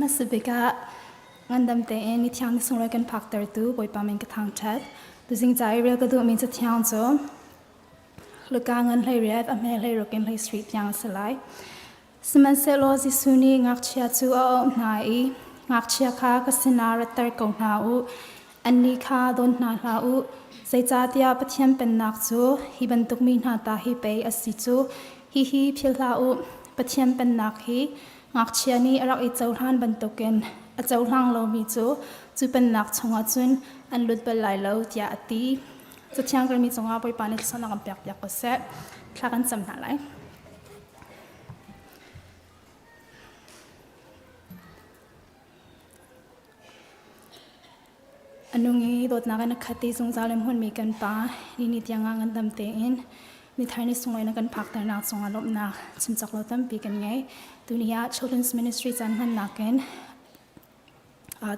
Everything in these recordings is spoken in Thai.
มาสุบิกะงันดำเตนนิทางนิสงเลยกันพักเตอร์ตูบอยปามินกระทางชัดดูสิงใจเรียกกระดูมินจะที่างโจลูกางเงินเลยเรียบอเมเลยรกินเลยสตรีทยังสลายสมันเซโลจิสุนีงักเชียจูเอาหนาอีงักเชียข้าก็สินารัตเตอร์กงนาอูอันนี้ข้าโดนนาลาอูใส่จ่าเดียปะเทียนเป็นนักจูฮิบันตุกมีนาตาฮิเปย์อสิจูฮิพิลาอูปะเทียนเป็นนักฮิงักเชียนี้รักอีเจ้าท่านบรรทุกกันเจ้าหลังเรามีจูเป็นนักชงจุนอันลุดเปลายเราเดียตีจะเที่ยงกันมีจงอาไปปานิสนากันเปียกก็เสร็จคลากันจำหน้าไรอันนี้โดดนักนักขัดที่สงสารหุ่นมีกันป่านี่นิดยังงานดำเตนนิทานนี้ส่งเลยนักกันพักแต่นักส่งอารมณ์นักชิมจักเราตั้มปีกันไงตัวนี้ Children's Ministry จันหันนัก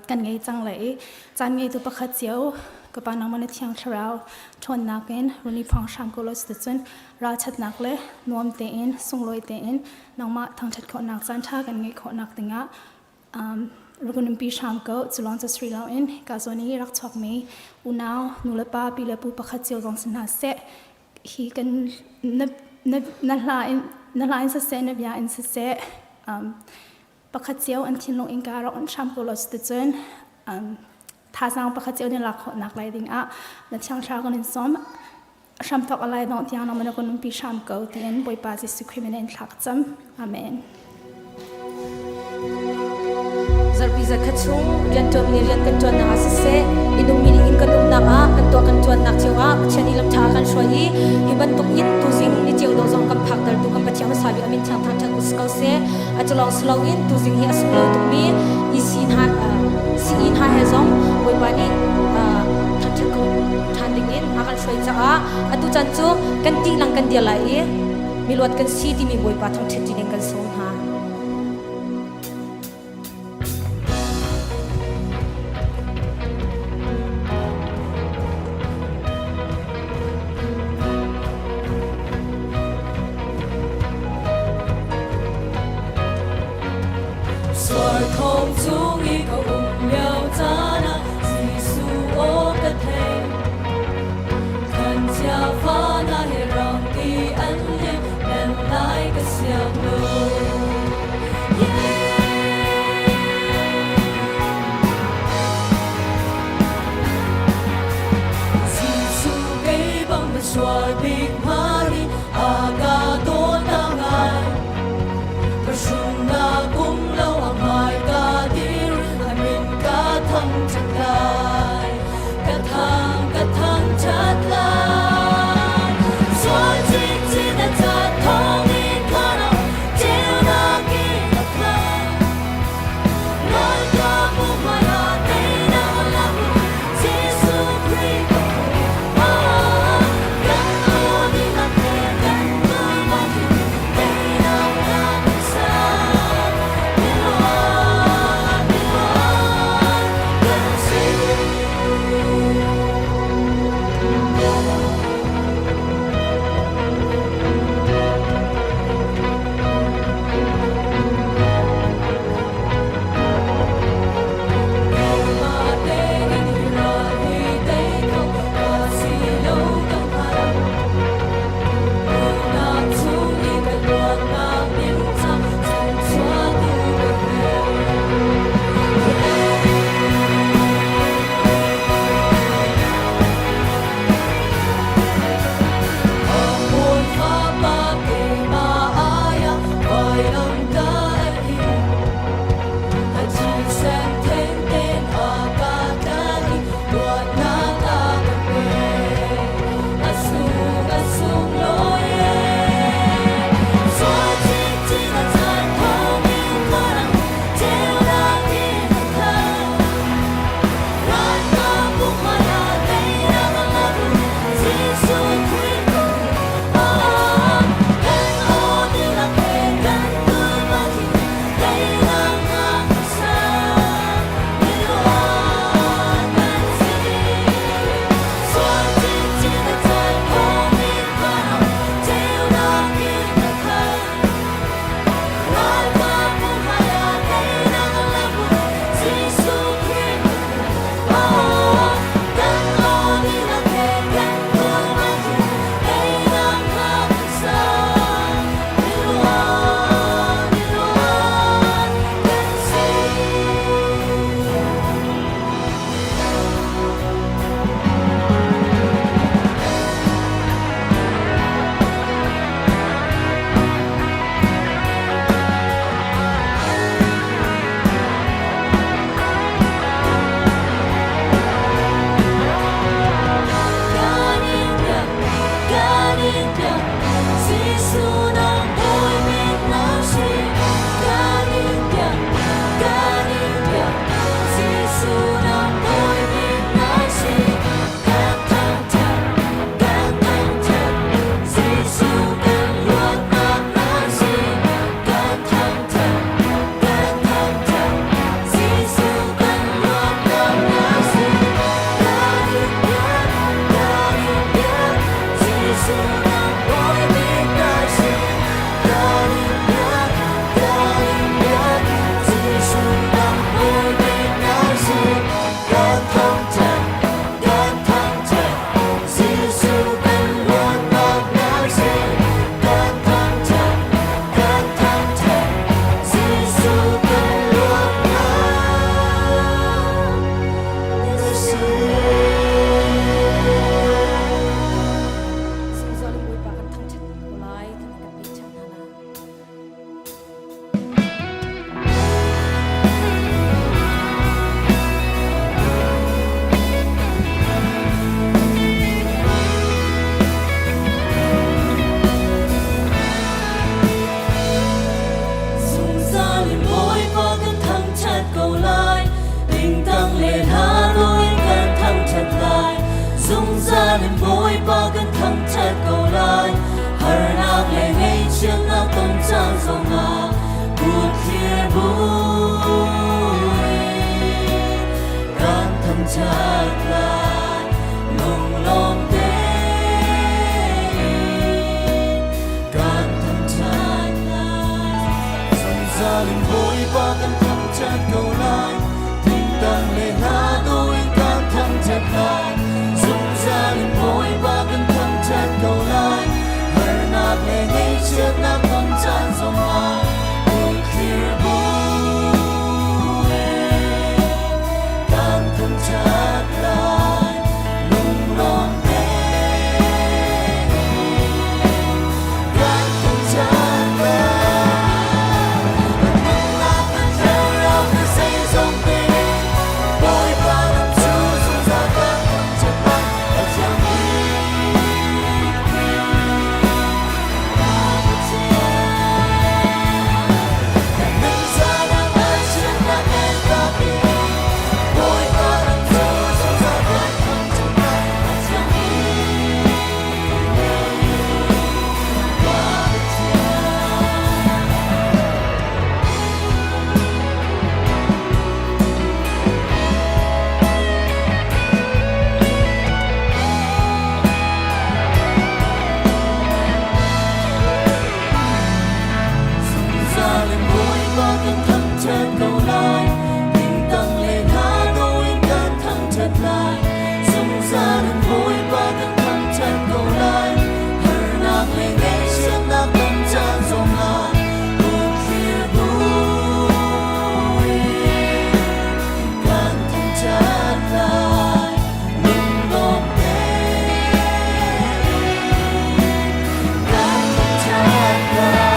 กันไงจังเลยจันไงตัวประคัดเจียวกับปานังมันเที่ยงเช้าชนนักรุ่นนี้ฟังชามกุลสตุจนราชัดนักเลยนวมเตนส่งลอยเตนนังมาทางชัดขอนักจันท่ากันไงขอนักติงะเราคนนึงปีชามก็จะลองจะสตรีเรากาโซนี้รักชอบมีอุณาวนูเลปาปีเลปูประคัดเจียวลองสนาเสะฮีกันนั่นลายเสะนบยาอินเสะประคัดเจียวอันที่ลงอิงการอันชามกุลสตุจนท่าสังประคัดเจียวเนี่ยหลักนักไล่ดิ่งและช่างชากันซ้อมชามตอกอะไรน้องที่เรามันคนนึงปีชามก็ที่บอยปาจิสุขีมันหลักจำอาเมนZarbiza kachung rian tuam ni rian kan tuan na se inung mini in kan um na kan tua kan tuan nak chewa chani lam tha kan shoi hiban tuk in tu jing ni cheu do zong kam phak dar tu kam pacham sabi amin chang thang thang uskau se achalong slow in tu jing hi aslo tu mi isin ha si in ha he zong wei bani thang thang ko thanding in akan shoi cha atu chan chu kan ti lang kan dia lai milwat kan si ti mi boi pa thang theti ning kan song ha Hãy subscribe cho kênh Ghiền Mì Gõ để không bỏ lỡ Jerusalem boy bagan thang chat go lai har nak le ngei chiang na tom chang song na put here boy kan thang chat lai long long de kan thang chat lai Jerusalem boy bagan thang chat go lai ting tang le na do in kan thang chat lai Jerusalem boy bagan thang chat go lai har nak le ngei chiang na tom chang song na put here boy kan thang chat lai long long de kan thang chat lai nang la kan theo ra cái say sông tình boy bagan chu sung ra kan thang chat lai ở trong đi nâng ra đang ai chuyện là em ta đi boy bagan chu sung ra kan thang chat lai ở trong đi Jerusalem boy bagan thang chat go lai ting tang le na do in kan thang chat lai Jerusalem boy bagan thang chat go lai har nak le ngei chiang na tom chang song na put here boy kan thang chat lai long long de kan thang chat lai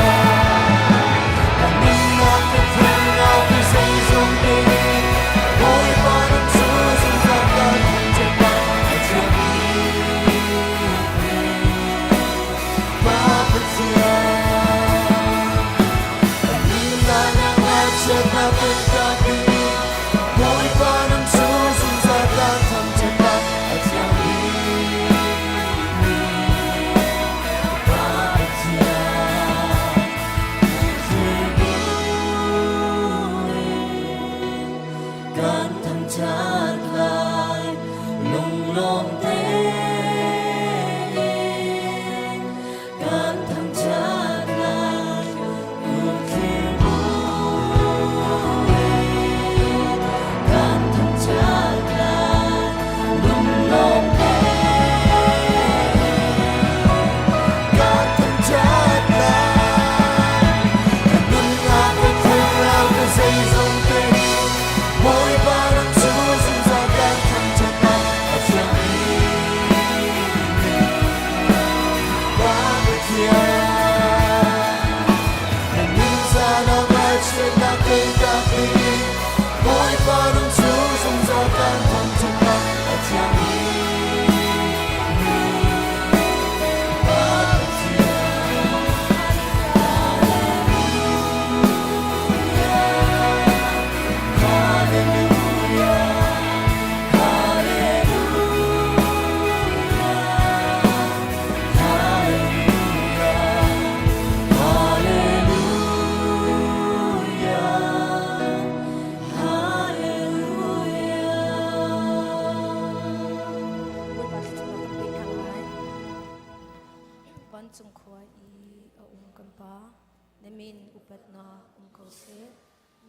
nâng ngọc cái thiên ngọc cái say sông tình boy bagan chu sung ra kan thang chat lai ở trong đi Pathian nâng la nang ai chuyện na bên ta đi boy bagan chu sung ra kan thang chat lai ở trong đi kan thang chat lai long long de kan thang chat lai put here boy kan thang chat lai long long de kan thang chat lai nâng la cái thiên lao cái say sông tình boy bagan chu sung ra kan thang chat lai ở trong đi Pathian nâng ra đang ai chuyện na bên ta đi boy bagan chu sung ra kan thang chat lai ở trong đi Ban chung khwa I a kan pa nemin upat na ko se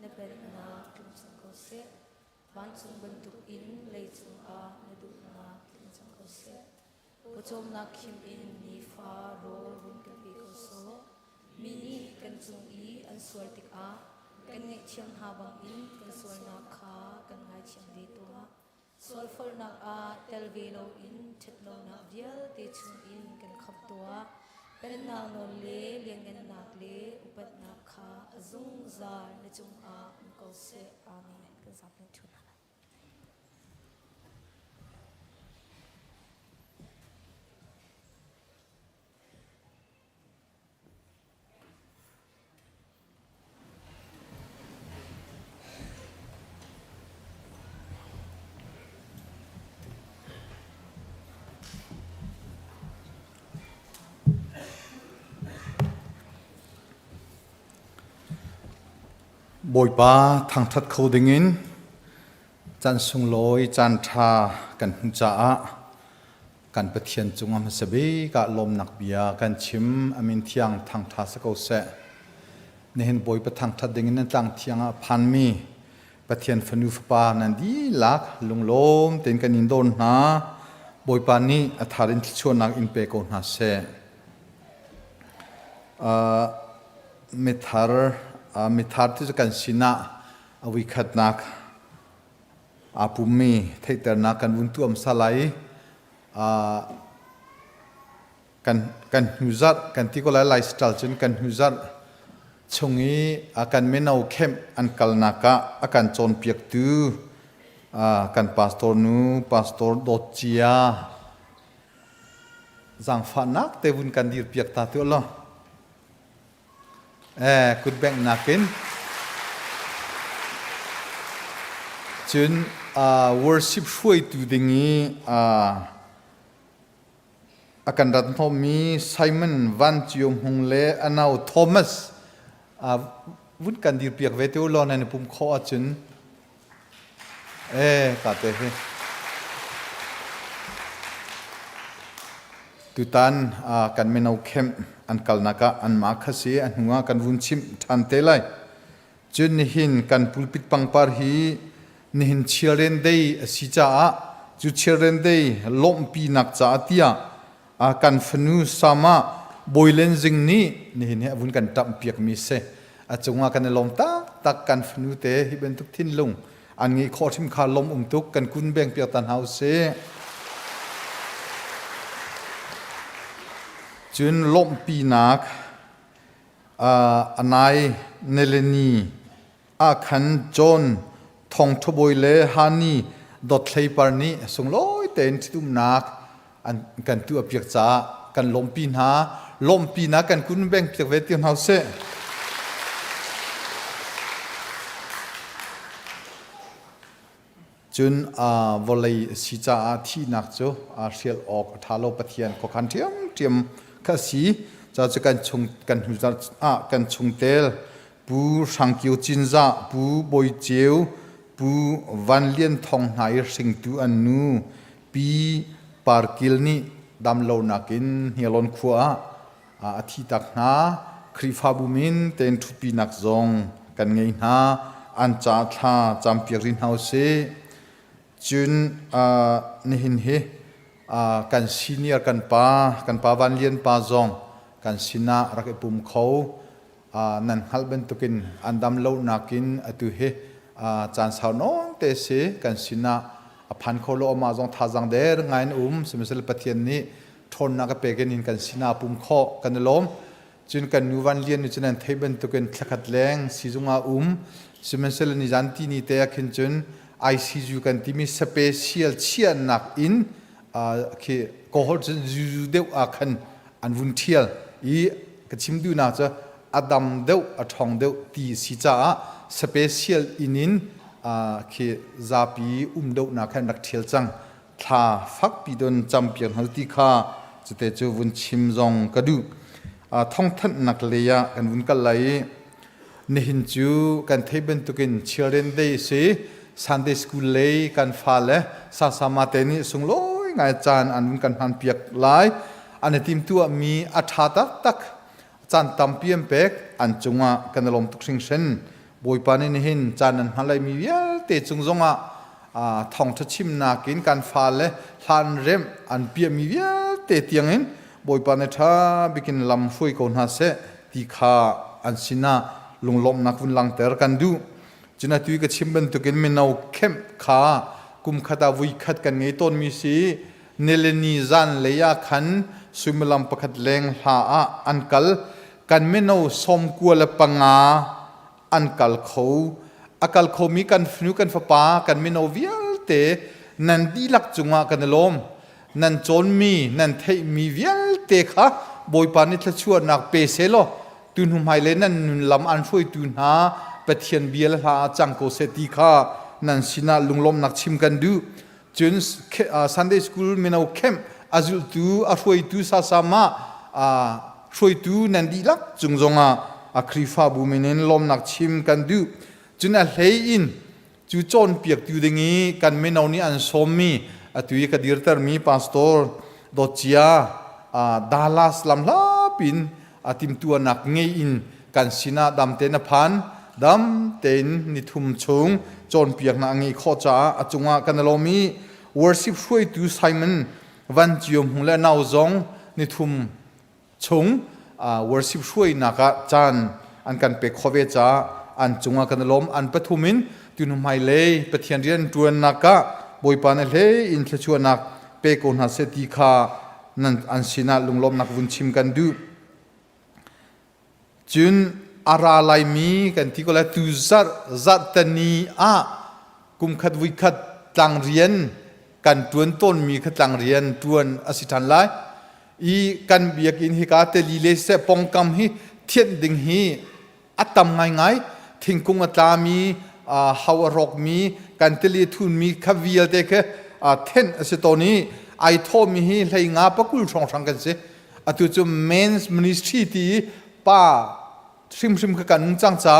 nebel na kum chung ko se ban chung bantuk in lei chung a nedu na kum chung ko se puchom na Chim in ni fa ro run kan pi ko so mini kan chung I an sual tik a kan nge chiang ha bang in kan sual na kha kan ngai chiang ve to a sual fol na a tel ve lo in chet lo na vial te chung in kan khap to a kan na no le lengan nak le upat na kha azung za na chung a ko se amen kan sa pin chuna บอยป้าทางทัดเขาดึงอินจันสุงลอยจันทากันหุ่นจ้ากันปะเทียนจงอมสบีกะลมนักเบียกันชิมอามินเทียงทางทาสกเอาเสในเห็นบอยปะทางทัดดึงอินนั้นต่างเทียงพันมีปะเทียนฟนุฟปานันดีลักลุงลมเต็นกันอินโดนนาบอยปานี้อัฐารินที่ชวนนักอินเปโกนาเสเมทาร์ที่จะกันสินะอวิคัดนักอาปุมีเทตนักกันวุ้นตัวมสลายกันหิวจัดกันที่ก็ไลฟ์สไตล์จนกันหิวจัดชงนี้กันไม่เอาเข้มอันกัลนักกันจนเปียกตูกันพาสตอร์นูพาสตอร์ดอจียจังฝันนักแต่วุ้นกันดีเปียกตาตัวละคุณแบ่งนักกินจนworship ช่วยตัวดิ่งอาการรัตนมีไซมอนวันจิมฮงเล่อันเอาโทมัสวุ้นกันดีเปียกเวทีอุลอนันปุ่มข้อจนกัดเตะตุตันกันไม่เอาเข้มอันกัลนักอันมาคสีอันหัวกันวุ้นชิมทันเตลัยจนหินกันปุลปิดปังปาร์ฮีนี่เห็นเชื่อเรนได้สิจ้าจุดเชื่อเรนได้ล้มปีนักจ้าเตียกันฟนูสามาบอยเลนซิงนี่เห็นวุ้นกันตับเปียกมีเสจงว่ากันล้มตักกันฟนูเตฮิเป็นทุกทิ้นลงอันนี้ข้อทิมขาล้มตุกกันคุณแบ่งเปียกตันเฮาเสจนล้มปีนักอันไหนเนเลนีขันจนทองทบอยเลฮานีดอทเลยปาร์นีส่งลอยเต็นที่ตุ้มนักอันกันตัวเปียกจ้ากันล้มปีนากันคุณแบ่งเปียกเวทีเฮาเสจนวลัยสิจ้าที่นักโจเชียลออกทาโลปะเทียนก็คันเทียมข้าสีจะกันชงกันหุจัดกันชงเตลปูสังเกียวจินจ้าปูบอยเจียวปูวันเลียนทองหายสิงตูอันนูปีปาร์กิลนี่ดำโลนักินเฮียลอนขวาอาทิตักนาคริฟาบุมินเต็นทุปีนักจงกันไงนาอันจ่าท่าจำเปียรินเฮาเซจุนนี่เห็นเฮกันซีเนียร์กันป้าวันเลียนป้าจงกันสินารักปุ่มเขานั่นฮัลเบนตุกินอันดำโลนักินอตุเฮจานสาวน้องเตเสกันสินะพันโคโลมาจงท่าจังเดร์ไงสมิสลปะเทียนนี้ทนนักเปกินหินกันสินะปุ่มข้อกันล้มจนกันนูวันเลียนจนนั้นเทบันตุกินทลัดแรงสิจุงอาสมิสลนิจันทีนี่เตะขึ้นจนไอซีจูกันที่มีสเปเชียลเชียนนักอินคือโคฮอลจนจูเดวคันอันวุนเทียลกชิมดูน่าจะอดัมเดวทองเดวตีสิจ้าสเปเชียลอินินคือซาปีเดวนักแข่งนักเทียลจังท่าฟักปีดนจำเปียนฮัลติค่าจะเตจูวุนชิมจงกระดูท่องทันนักเลียกันวุนกันไหลนี่หินจูกันเทบันตุกินเชียร์เรนเดย์ซีซันเดย์สกูลเลยกันฟ้าเล่ซาซามาเตนี่ส่งลอยไงจานอันวุนกันพันเปียกไหลอันนี้ทีมตัวมีอัฐาตักจานตัมเปียมเป็กอันจงอ่ะกันลมทุกสิ่งเช่นบอยปานินหินจานนั้นฮัลไลมีเยอะเตจงอ่ะท่องทัชิมนากินกันฟ้าเล่ลานเร็มอันเปียมีเยอะเตเตียงหินบอยปานิท่าบิกินลำฟุยคนหาเสตีขาอันสินะลงลมนักวุ่นลังเตอร์กันดูจนตุยก็ชิมบันตุกินไม่เอาเข้มขากุมขัดวุยขัดกันไงต้นมีสีเนเลนีจันเลยาขันสุมลำประคัดแรงหาอันกัลกันไม่เอาสมกัวละปังาอันกัลเขาอากัลเขามีกันฟิวกันฟ้ากันไม่เอาวิลเตนันดีลักจุงะกันลมนันโจนมีนันเทมีวิลเตค่ะบอยปานิทชวนนักเปเซโลตุนหุมไฮเลนันลำอันช่วยตุนหาปะเทียนเบียลหาจังโกเซติค่ะนันสินาลุงลมนักชิมกันดูจนซันเดย์สคูลไม่เอาเข้มอาจุตูช่วยตูซาซามาช่วยตูนันดีลักจุงจงคริฟาบุมินลมนักชิมกันดู จุนเฮอินจูโจนเปียกอยู่ดังนี้กันไม่นาวนี้อันสมมีตุยกัดดิรเตอร์มีพาสตอร์ดอจิอาดาลัสลำลาปินติมตัวนักเงอินกันสินาดำเตนพันดำเตนนิทุมชงโจนเปียกนักเงข้อจ้าอจุงกันลมี worship ช่วยดูไซมันวันจิยมหุ่นและนาวจงนิทุมชงworship ช่วยนักจานอันกันเปกขเวจ้าอันจุงกันลมอันปฐุมินตุนไม่เลยปะเทียนเรียนตัวนักบอยปานเลยอินทชวนักเปกอนหาเสติขานั่นอันสินาลุงลมนักวุนชิมกันดูจุนอาราไลมีกันที่ก็เลยตุจัดตันีกุมขัดวิขัดต่างเรียนกันตวนต้นมีขัดต่างเรียนตวนอสิทันไลอีกันเบียกินฮิกาเตลีเลเสปองกำฮิเทียนดิงฮิอัตตำง่ายๆทิ้งกุงอัตามีฮาวรอกมีกันเตลีทุนมีขวิลเตกเทนอสิตอนี้ไอโทมีฮิเลยงาปะกุลช่องสังกันเสอตุจุเมนส์มินิสทรีที่ป้าชิมกันจังจ้า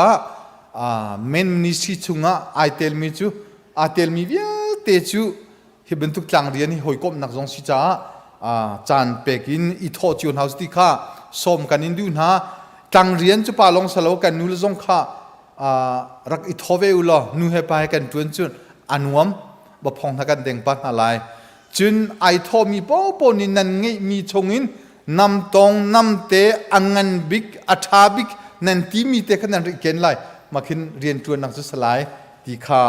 เมนมินิสทรีชุงไอเตลมีจูเตลมีเวียเตจูฮิบันทุกต่างเรียนฮิหอยกบนักจงสิจ้าจานเปกินอีโทจิวนเฮาส์ติค่าสมกันอินดูนะต่างเรียนจุปาลงสโลกันนูลจงค่ารักอีโทเวอุลอนูเฮปายกันจวนจุนอันวมบ่พองทักันเด้งปัดอะไรจุนไอโทมีปนินันไงมีชงอินนำตองนำเตอังงันบิกอัฐาบิกนันที่มีเตขนาดเก่งไรมาขึ้นเรียนจวนนักศึกษาที่ข้า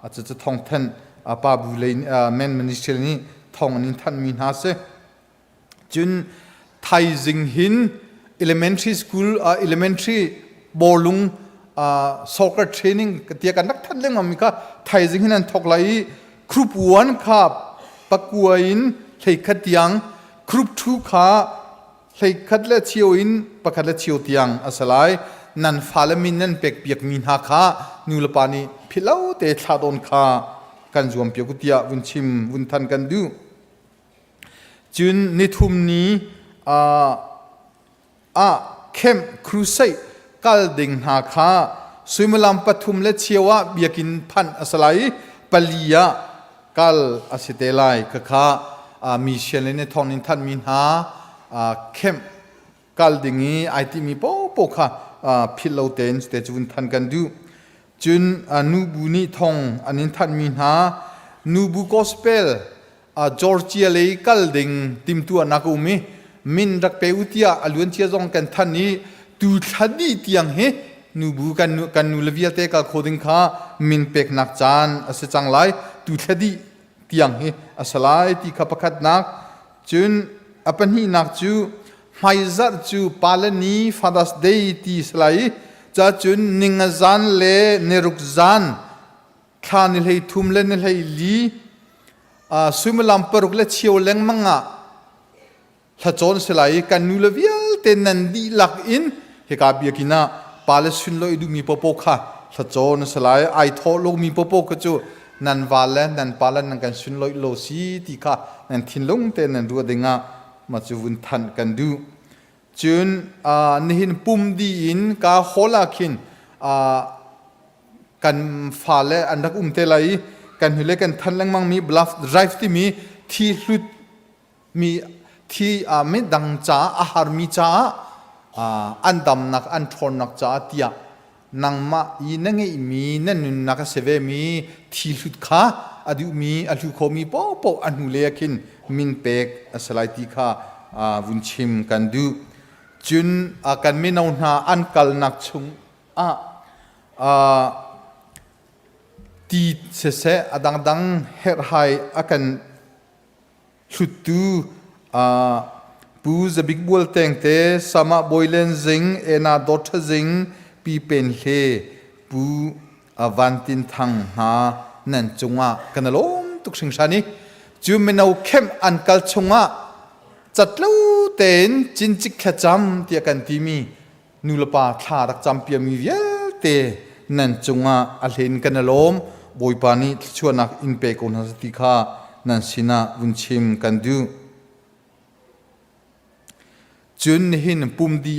อาจจะท่องท่านป้าบุเลนแมนมินิสเตอร์นี้ท่องอันนี้ท่านมีนาเซจุนไทยจิงหิน elementary school elementary บอลลุงsoccer training เตียกันนักท่านเรื่องมันมีค่ะไทยจิงหินนั้นทอกไหลครูปวนครับปักวัยน์เลยขัดยังครูทุกขาเลยขัดและเชียวอินปักขัดและเชียวเตียงอาศัยนันฟาลมินนันเปกเปียกมินหาขานูลปานีพิลาวเตะชาดอนขากันจวมเปียกุติยาวุนชิมวุนทันกันดูจุนนิทุมนี้เข้มครูไซกัลดิงหาขาสุยมลำปฐุมและเชียวเบียกินพันอาศัยปลียากัลอาศิเตลัยกะขามีเชลเลนทองนินทันมินหาเข้มกัลดิงี้ไอที่มีโปค่ะพิลาวเตนสเตจวุนทันกันดูจุนนูบูนีทองอันนินทันมินหานูบูกอสเปลจอร์เจียเลยกัลดิงติมตัวนักอุมิมินรักเปอุติยาอลวนเชียจงกันทันนี้ตูทัดดีเตียงเฮนูบูกันนูเลวิลเตกัลโคดิงค่ะมินเป็กนักจานอาศัยจังไลตูทัดดีเตียงเฮอาศัยที่ขับขัดนักจุนอปันฮีนักจูไมซัดจูปาลนีฟาดัสเดย์ที่สไลจะจุนนิงจานเลเนรุกจานคานิเลทุมเลนิเลลีสุมลัมปรุกเลเชียวเลงมังะถ้าโจนสไลกันนูเลวิลเตนันดีลักอินเฮกาเบียกินาปาเลสุนโลอิดูมีปโปค่ะถ้าโจนสไลไอโทโลมีปโปก็จูนันวาเลนันปาเลนันกันสุนโลอิโลซีติค่ะนันทินลงเตนันรัวเดงะมาจูวุนทันกันดูจุนนี่หินปุ่มดีอินกาโฮลาคินกันฟาเลอันดักเตลัยกันหิเลกันทันลังมังมีบลัฟไดรฟ์ที่มีที่รุดมีที่ไม่ดังจ้าอาหารมีจ้าอันดำนักอันทอนนักจ้าเตียนังมาอีนั่งไอมีนั่นนุนนักเสวมีที่รุดขาอดีมีอดีโคมีโปอันหุเลกินมินเป็กสไลติขาวุนชิมกันดูจุนกันไม่นาวนาอันกัลนักชงตีเสะดังเฮร์ไฮกันชุดดูปูจะบิ๊กบัวเตงเตสมาบอยเลนซิงเอนาดอทซิงปีเป็นเฮปูวันตินทังหานั่นจงกันล้มทุกสิ่งชานี้จูไม่นาวเข้มอันกัลชงจัดเล่าเต็นจินจิกขจำที่กันที่มีนูลปาทารักจำเปียมีเวลเตนั่นจงอัลเห็นกันล้มบอยปานีชวนนักอินเปกอนสติขานั่นสินะวุนชิมกันดูจุนหินปุ่มดี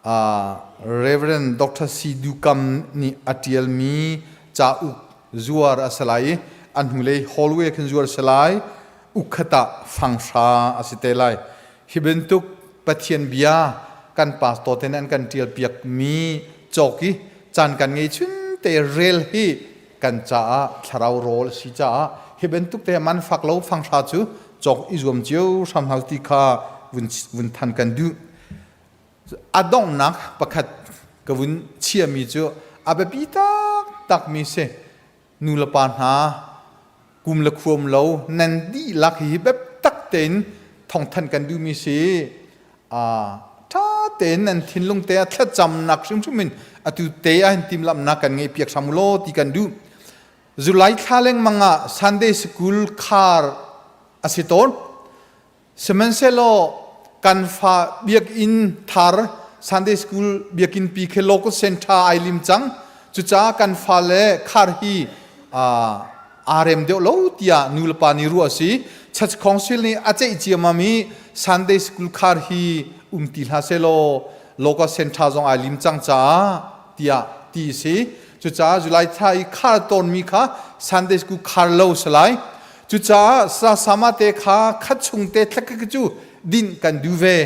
Reverend Dr. Sidukam ni atial mi cha u zuar asalai an hulei hallway kan zuar salai ukhata fangsha asitelai hibentuk Pathian bia kan pastor tenan kan tial piak mi choki chan kan ngei chun te rel hi kan cha tharau rol si cha hibentuk te man faklo fangsha chu chok izom chiu samhal ti kha vun than kan du adong nak pakhat kawun chia mi chu abapi tak mi se nulapan ha kum la khom lo nan di lak hi bep tak ten thong than kan du mi se tha ten nan thin lung te thla cham nak sim min atu te a hin tim lam nak kan ngei piak samulo ti kan du Zulai thaleng manga Sunday school khar asiton semenselo kan fa biak in thar Sunday school biak in pi khe local center ailim chang chucha kan fa le khar hi RM de lo tia nulpa ni ru asi church council ni ache chiamami Sunday school khar hi umtil haselo local center jong ailim chang cha tia ti si chucha July thai khar ton mi kha Sunday school khar lo salai chucha sa samate kha khachung te thak chu din kan duve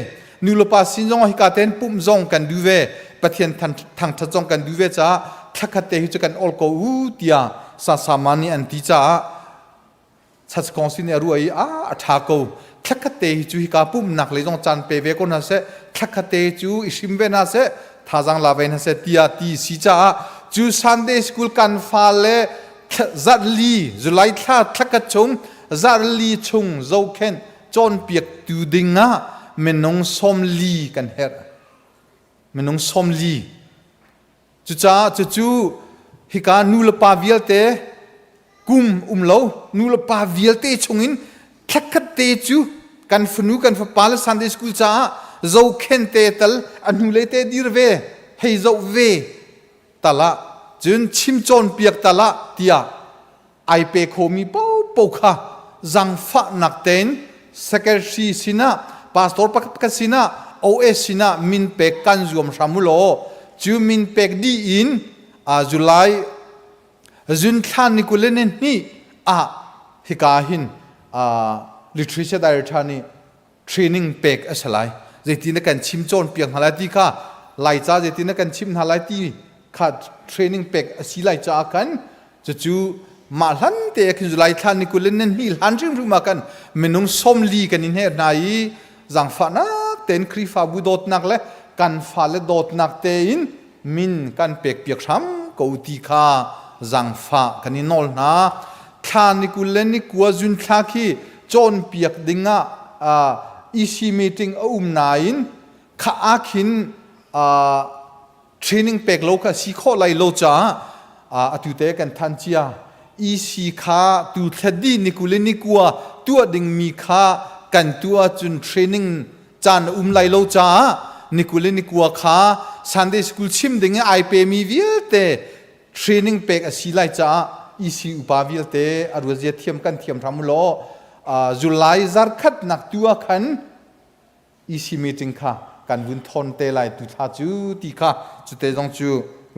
nulopa sinjong hi ka ten pum jong kan duve Pathian Thawngṭha jong kan duve cha thakate hi chu kan ol ko u tia sa samani an ti cha church council ne ru ai atha ko thakate hi chu hi ka pum nak le jong chan pe ve ko na se thakate chu isim ve na se thajang la ve na se tia ti si cha chu Sunday school kan fa le zarli July tha thakachung zarli chung zo khen chon piak tu dinga menong somli kan her menong somli chu hika nulpa vialte kum umlo nulpa vialte chungin thakate chu kan funu kan fa pal Sunday school cha zo khen te tal anule te dirve hei zo ve tala jun chim chon piak tala tia ai pe khomi po kha zang fa nak ten secretary sina pastor pakhat sina OS sina min pe kan zuam samulo chu min pe di in July jun than nikulenen ni hikahin literature director ni training pek asalai jetina kan chim chon piak halati kha lai cha jetina kan chim halati kha training pek asilai cha kan chu ma hlan te kin July than nikulenen hi han rim ru ma kan menung somli kan in he nai zang fa na ten kri fa bu dot nak le kan fa le dot nak te in min kan pek piak sam ko ti kha zang fa kan in nol na than nikulen ni kwa jun tha khi chon piak dinga EC meeting nain kha akhin training pek lo kha si kho lai lo cha atute kan than chia EC kha tu thadi nikulen ni kwa tu ding mi kha kan tua chun training chan lai lo cha nikulen ni kwa kha Sunday school chim ding ai pe mi vialte training pek asilai cha EC upa vialte arwazia thiam kan thiam thamulo July zar khat nak tua khan EC meeting kha kan vun thon te lai tu tha chu ti kha chu te jong chu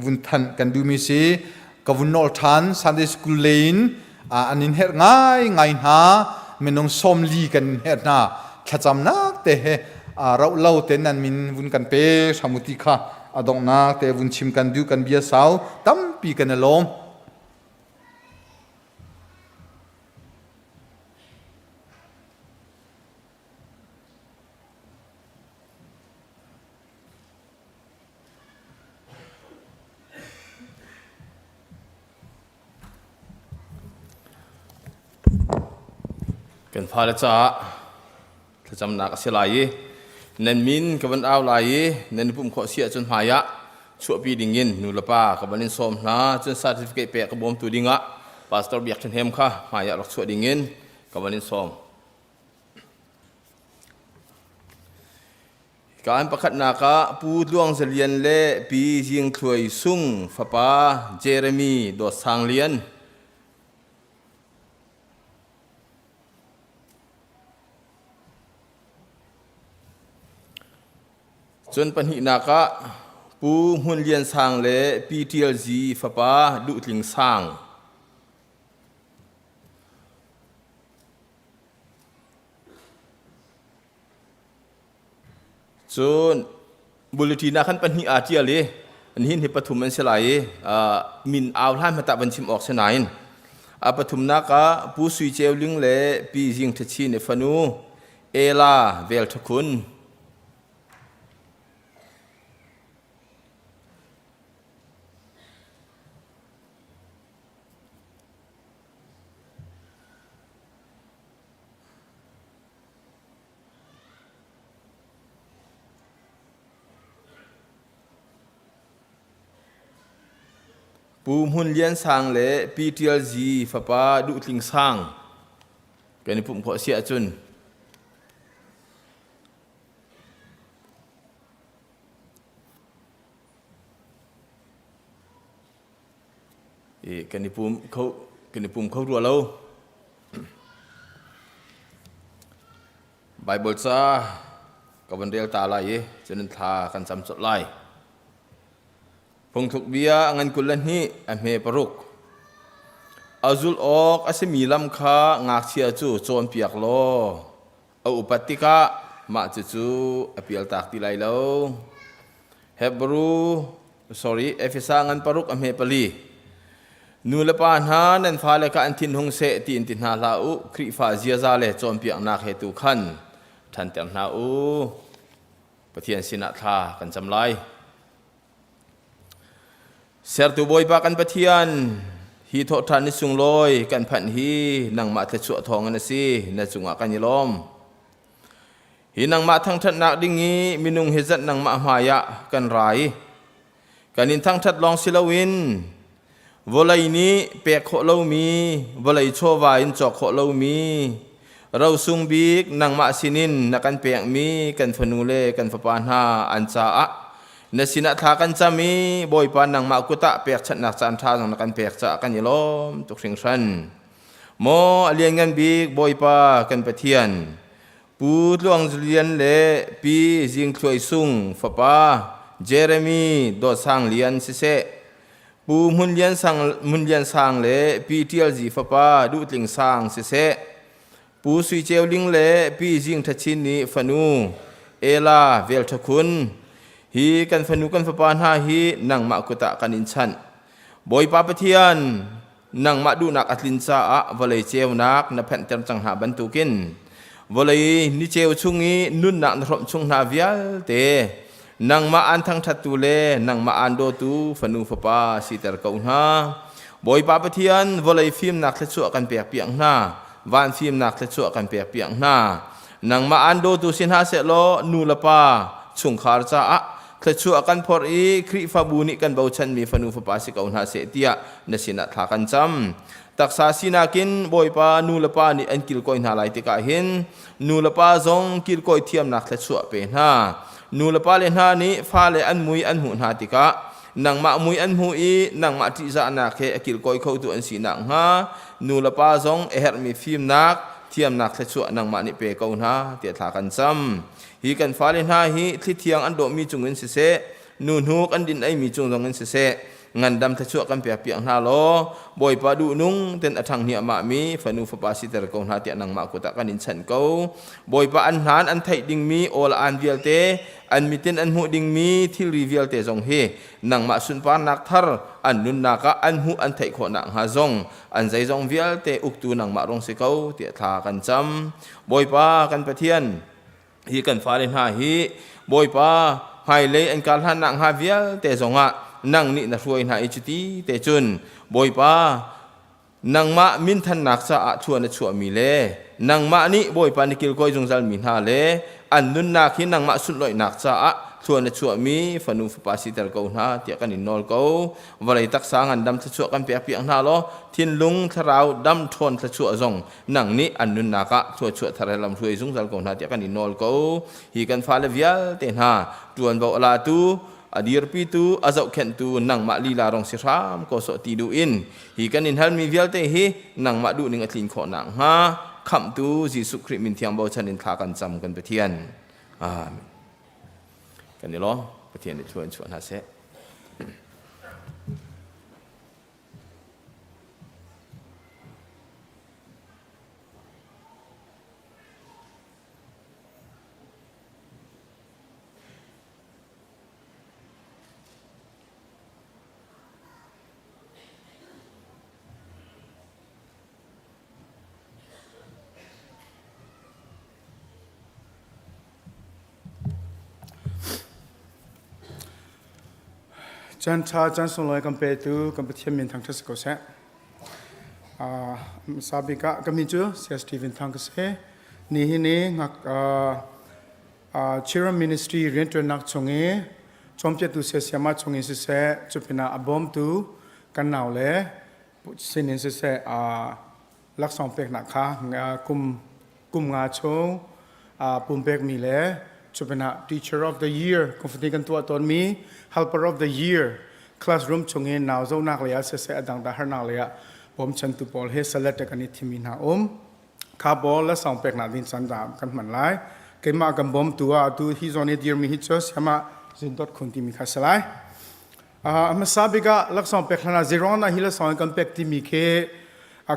vun than kan du mi si ka vun nol than Sunday school lane anin her ngai ha menong somli kan her na thacham nak te he rau lau te nan min vun kan pe samuti kha adong nak te vun chim kan du kan bia sau tam pi kan alomกันพาละจ้าถ้าจำนักเสียหลายนันมินกับวันเอาหลายนันปุ่มขอเสียจนหายะชั่วปีดิ่งเงินนูละป้ากับวันนิสอมนะจนซาติฟิเกตเปะกับบ่มตัวดิ่งะพาสตอร์เบียกชันเฮมค่ะหายะหลักชั่วดิ่งเงินกับวันนิสอมการประคัดนาคาปูดลวงเสลียนเล่ปีเจียงถวยซุ่งฟ้าป้าเจเรมีดอสางเลียน จนปัญหินากะปูหุ่นเลียนสางเละปีเทียลจีฟ้าป้าดุลิงสางจนบุรุษนาขันปัญหิอาเจียเลยอันนี้เห็นปฐุมมันเสลายมินเอาท่านมาตับันชิมออกเสนายปฐุมนักะผู้สุยเจลลิงเละปีจิงทัชีเนฟนูเอลาเวลทุกุนปูหุ่นเลียนสางเละปีเทียลจีฟ้าป้าดุลิงสางกันนี่ผมขอเสียจุนกันนี่ผมเขารัวเราไบเบิลซ่ากับวันเดียวตาลายจนทากันจำสดไลพงทุกเบียงันกุลนี้อเมปรุกอาจุลออกอาศัยมีลำคางักเชียจูโจนเปียกโลเอาอุปติกะมาจูอเปียลตากติไลโลเฮบรูเอฟซางันปรุกอเมปลีนูเลปานฮานันฟาเลกะอันทินหงเสตินตินฮาลาอุคริฟาเจียซาเลโจนเปียกนักเหตุขันทันเตนฮาอุปะเทียนสินาธากันจำไลเสียตัวบอยปากันปะเทียนฮีโททานนิสุงลอยกันพันฮีนังมาทะชั่วทองกันสินจุงอากันยลอมฮีนังมาทั้งทัดนักดิ่งนี้มินุงเฮจัดนังมาหายะกันไรกันนินทั้งทัดลองศิลวินวลัยนี้เปียกโคเลามีวลัยโชวาอินจอกโคเลามีเราซุงบีกนังมาสินินนักกันเปียกมีกันฟนูเลกันฟปานฮาอันซาอะนสินาทากันจะมีบอยปานนังมากุตะเปียกชัดนักจันทาของนักกันเปียกจะกันยลอมตุกสิงชันโมเลียนกันบีกบอยปากันปะเทียนปูดลวงเลียนเละปีจิงถวยซุงฟปาเจเรมีดอดสังเลียนสิเซปูมุนเลียนสังเละปีเทียลจีฟปาดูติงสังสิเซปูสุยเจลลิงเละปีจิงทัชินีฟนูเอลาเวลทคุนฮีกันฟนุกันฟปานฮาฮีนังมากุตะกันอินชันบอยปาปะเทียนนังมาดูนักอัตลินซาอะวลัยเจวนักนับแผ่นเต็มจังหาบรรทุกินวลัยนิเจวชุงนี้นุ่นนักนรมชุงนาวิลเตนังมาอันทั้งทัตุเลนังมาอันโดตูฟนุฟปาสิเตอร์กาวนาบอยปาปะเทียนวลัยฟิล์มนักเล็ดชั่วกันเปียกเปียงหน้าวานฟิล์มนักเล็ดชั่วกันเปียกเปียงหน้านังมาอันโดตูสินหาเสโลนูลปาชุงคาร์ซาอะเล็ดชั่วกันพอรีคริฟาบูนิกันเบาชันมีฟนุฟปาสิกาวนาเสตียนสินาทากันจำตักษาสินากินบอยปานูลปานี่อันกิลกอยนาไลติกาหินนูลปาซงกิลกอยเทียมนักเล็ดชั่วเป็นฮานูลปาเลนฮานี้ฟาเลอันมุยอันหุนฮาติกะนังมามุยอันหุยนังมาติจานาเคกิลกอยเข้าตัวอันสีนังฮานูลปาซงเอฮร์มีฟิมนักเทียมนักเล็ดชั่วนังมานิเปกาวนาเตียทากันจำฮีกันฟาเลนฮาฮีที่เทียงอันโดมีจุงเงินเสนูนฮูกอันดินไอมีจุงเงินเสงันดำทะชั่วกันเปียกเปียงนาโลบอยปาดูนุงเต็นอัทังเนียมามีฟนุฟปาสิเตอร์กองนาเตียนังมากุตะกันดินฉันเกาบอยปาอันหานอันไทยดิงมีโอลอันเวียลเตอันมีเต็นอันหูดิงมีที่รีเวียลเตจงเฮนังมาสุนปานักทาร์อันนุนนักอันหูอันไทยขนังฮาจงอันใจจงเวียลเตอุกตูนังมารองสิเกาเตียทากันจำบอยปากันปะเทียนฮีกันฟาเลนฮาฮีบอยปาไฮเลยอันการหันนังฮาเวียลเตจงะนังนี่นักรวยนาอิจุติเตจุนบอยปานังมามินทันนักสะอาชวนชวมีเลนังมานี่บอยปานิกิลกอยจงจัลมินฮาเลอันนุนนักหินนังมาสุดลอยนักสะอาชวนชวมีฟนุฟปาสิเตอร์กาวนาเตียกันอินนอลกาววลัยตักสางันดำทะชวกันเปียกเปียกนาโลทินลุงทราวดำทวนทะชวจงนังนี่อันนุนนักชวทะเลลำช่วยจงจัลกาวนาเตียกันอินนอลกาวฮีกันฟาเลเวียลเตนฮาจวนบ่ลาตูอดีรปีตูอาจจะเข็นตูนังมาลีลารองสิรามก็สติดูอินฮีกันอินฮัลมีเวียลเตฮีนังมาดูนิงอัตลินขอนังฮะคำตูจิสุคริมินเทียมบ่ชันอินทากันจำกันไปเทียนอาเมน กันนี่ล้อประเทศชวนหาเสจันทราจันทร์ส่งลอยกัมเปตูกัมเปเทียมมินทางทัศกเสซาบิกะกัมมิจูเสียสตีเวนทางเสนี่นี่งักชิรมินิสทรีเรียนตัวนักชงเอจอมเจตุเสียมาชงเอเสจุดเป็นอาบอมตูกันหนาวเล่สินินเสลักษณะเป็กนักค่ะกุมงาชงปุ่มเป็กมีเล่จุดเป็น Teacher of the Year คนฟังกันตัวตนมี Helper of the Year Classroom ชงเงินหนาวเจ้านักเรียนเสียดังดาหนักเรียนผมฉันตุปอลเฮสเลตกันนิทิมินาข้าบอลและสองเป็กนาดินสันดามกันเหมือนไรเกี่ยมากันบ่มตัวฮิโซนิดีร์มีฮิตเชสยามาจินดอดคนที่มีข้าสลายมาซาบิกะลักสองเป็กนาจิรอนนะฮิลสองกันเป็กที่มีเค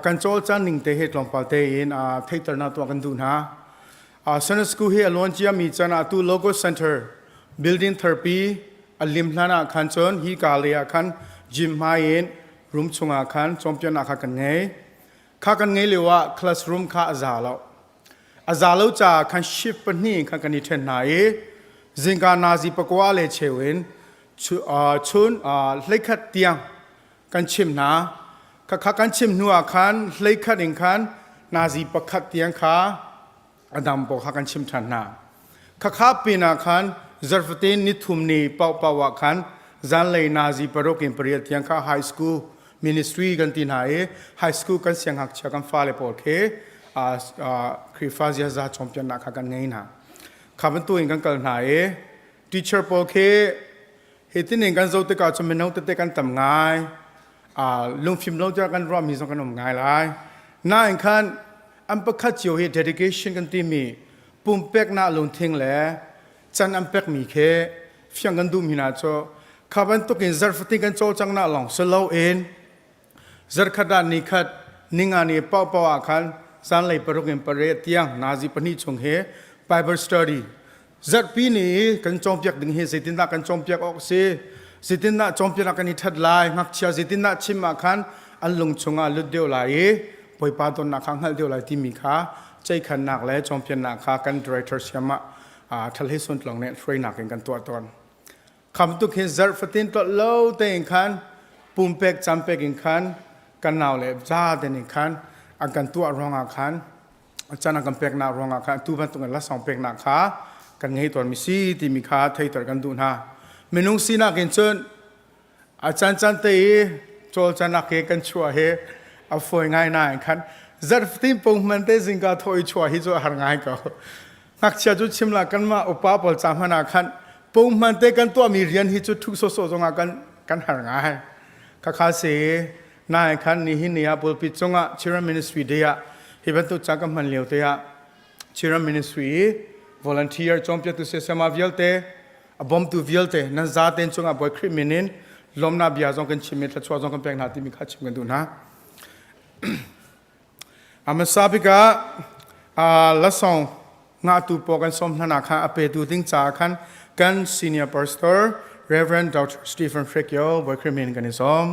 กันโจลจันนิงเตเหตุลงปาเตอินเทตร์นาตัวกันดูนะSunday school here alone chia mi chana tu logo center building therapy alim hlana khan chon hi kalia khan gym hain room chunga khan champion akha kan ngei lewa classroom kha azalo cha khan ship pani khan kan ni then na e zinga nazi pakwa le chewen chun lekhat tiang kan chim na kha kan chim nuwa khan lekhat ing khan nazi pakhat tiang khaอดัมบอกฮักันชิมทันนาข้าปีนาคันจารฟตินนิทุมนีเป่าคันจันเลยนาซีปรกินปริยัติยังข้าไฮสคูลมินิสทรีกันที่ไหนไฮสคูลกันเสียงหักเชื่อกันฟ้าเลยปอดเคคริฟาเซียซาชมเปียนนักกันไงนะข้าเป็นตัวเองกันกันไหนทีเชอร์ปอดเคเหตุนี้กันจะต้องการจะเป็นน้องเตะกันทำง่ายลงฟิล์มเราจะกันรอมีสองกันทำง่ายเลยน่าเองคันอันประคัดเจียวเหตุ dedication กันที่มีปุ่มเป็กน่าลงทิ้งแหละจันอันเป็กมีแค่เฟียงกันดูมีน่าโจข้าบันตุกินจารฟติกันโจจังน่าลองสโลว์เองจารขัดนิขัดนิงานีเป่าอาคันจันเลยปรุกินปริยัติยังนาซีปนิชงเฮ Bible study จารปีนี้กันจอมเปียกดึงเฮสิตินน่ากันจอมเปียกออกเสียสิตินน่าจอมเปียกกันนิทัดลายงักเชียสิตินน่าชิมอาคันอันลงชงอาลุดเดียวลายปอยปาตนนักขังหัลเดียวไหลที่มีค่าใจขันนักและจอมเพียนนักค่ากันดีเรคเตอร์เสียมาทะเลส่วนหลังเนี่ยช่วยนักกันตัวตนคำตุกเห็นจารฟตินตัวเล่าเต็งขันปุ่มเป็กจำเป็กอิงขันกันหนาวเลยจ้าเต็งขันอากันตัวรองอาขันอาจารย์กันเป็กหนารองอาขันตัวมันตุกันละสองเป็กนักค่ากันให้ตัวมีซีที่มีค่าไทยตัวกันดูนะเมนูซีนักเห็นจนอาจารย์จันเตยโจลจันนักเห็นกันชัวเฮเอาฝอยง่ายน่าคันจารฟตินปุ่มมันเตจิงกาถอยชัวฮิโซหาง่ายก็นักเชียร์จุดชิมละกันมาอุปาปอลจามนาคันปุ่มมันเตกันตัวมีเรียนฮิจุดทุกโซโซจงกันหาง่ายข้าเสียน่าคันนี่หินี่ปุลปิจงชิรามินิสทรีเดียฮิบันตุจักมันเลี้ยวเตียชิรามินิสทรีวอลันเทียร์จอมเปียตุเสมาวิลเตอบอมตุวิลเตนั่นซาเตนจงบอยคริมินินลมนาบิอาจงกันชิมิตชัวจงกันเป็นนาที่มีข้าชิมกันดูนะอามาซาบิกะละสองงาตูปอกันสมธนาคารอเปตูติ้งจากกันกัน Senior Pastor Reverend Dr. Stephen Frekyo บอยคริมินกันนิสม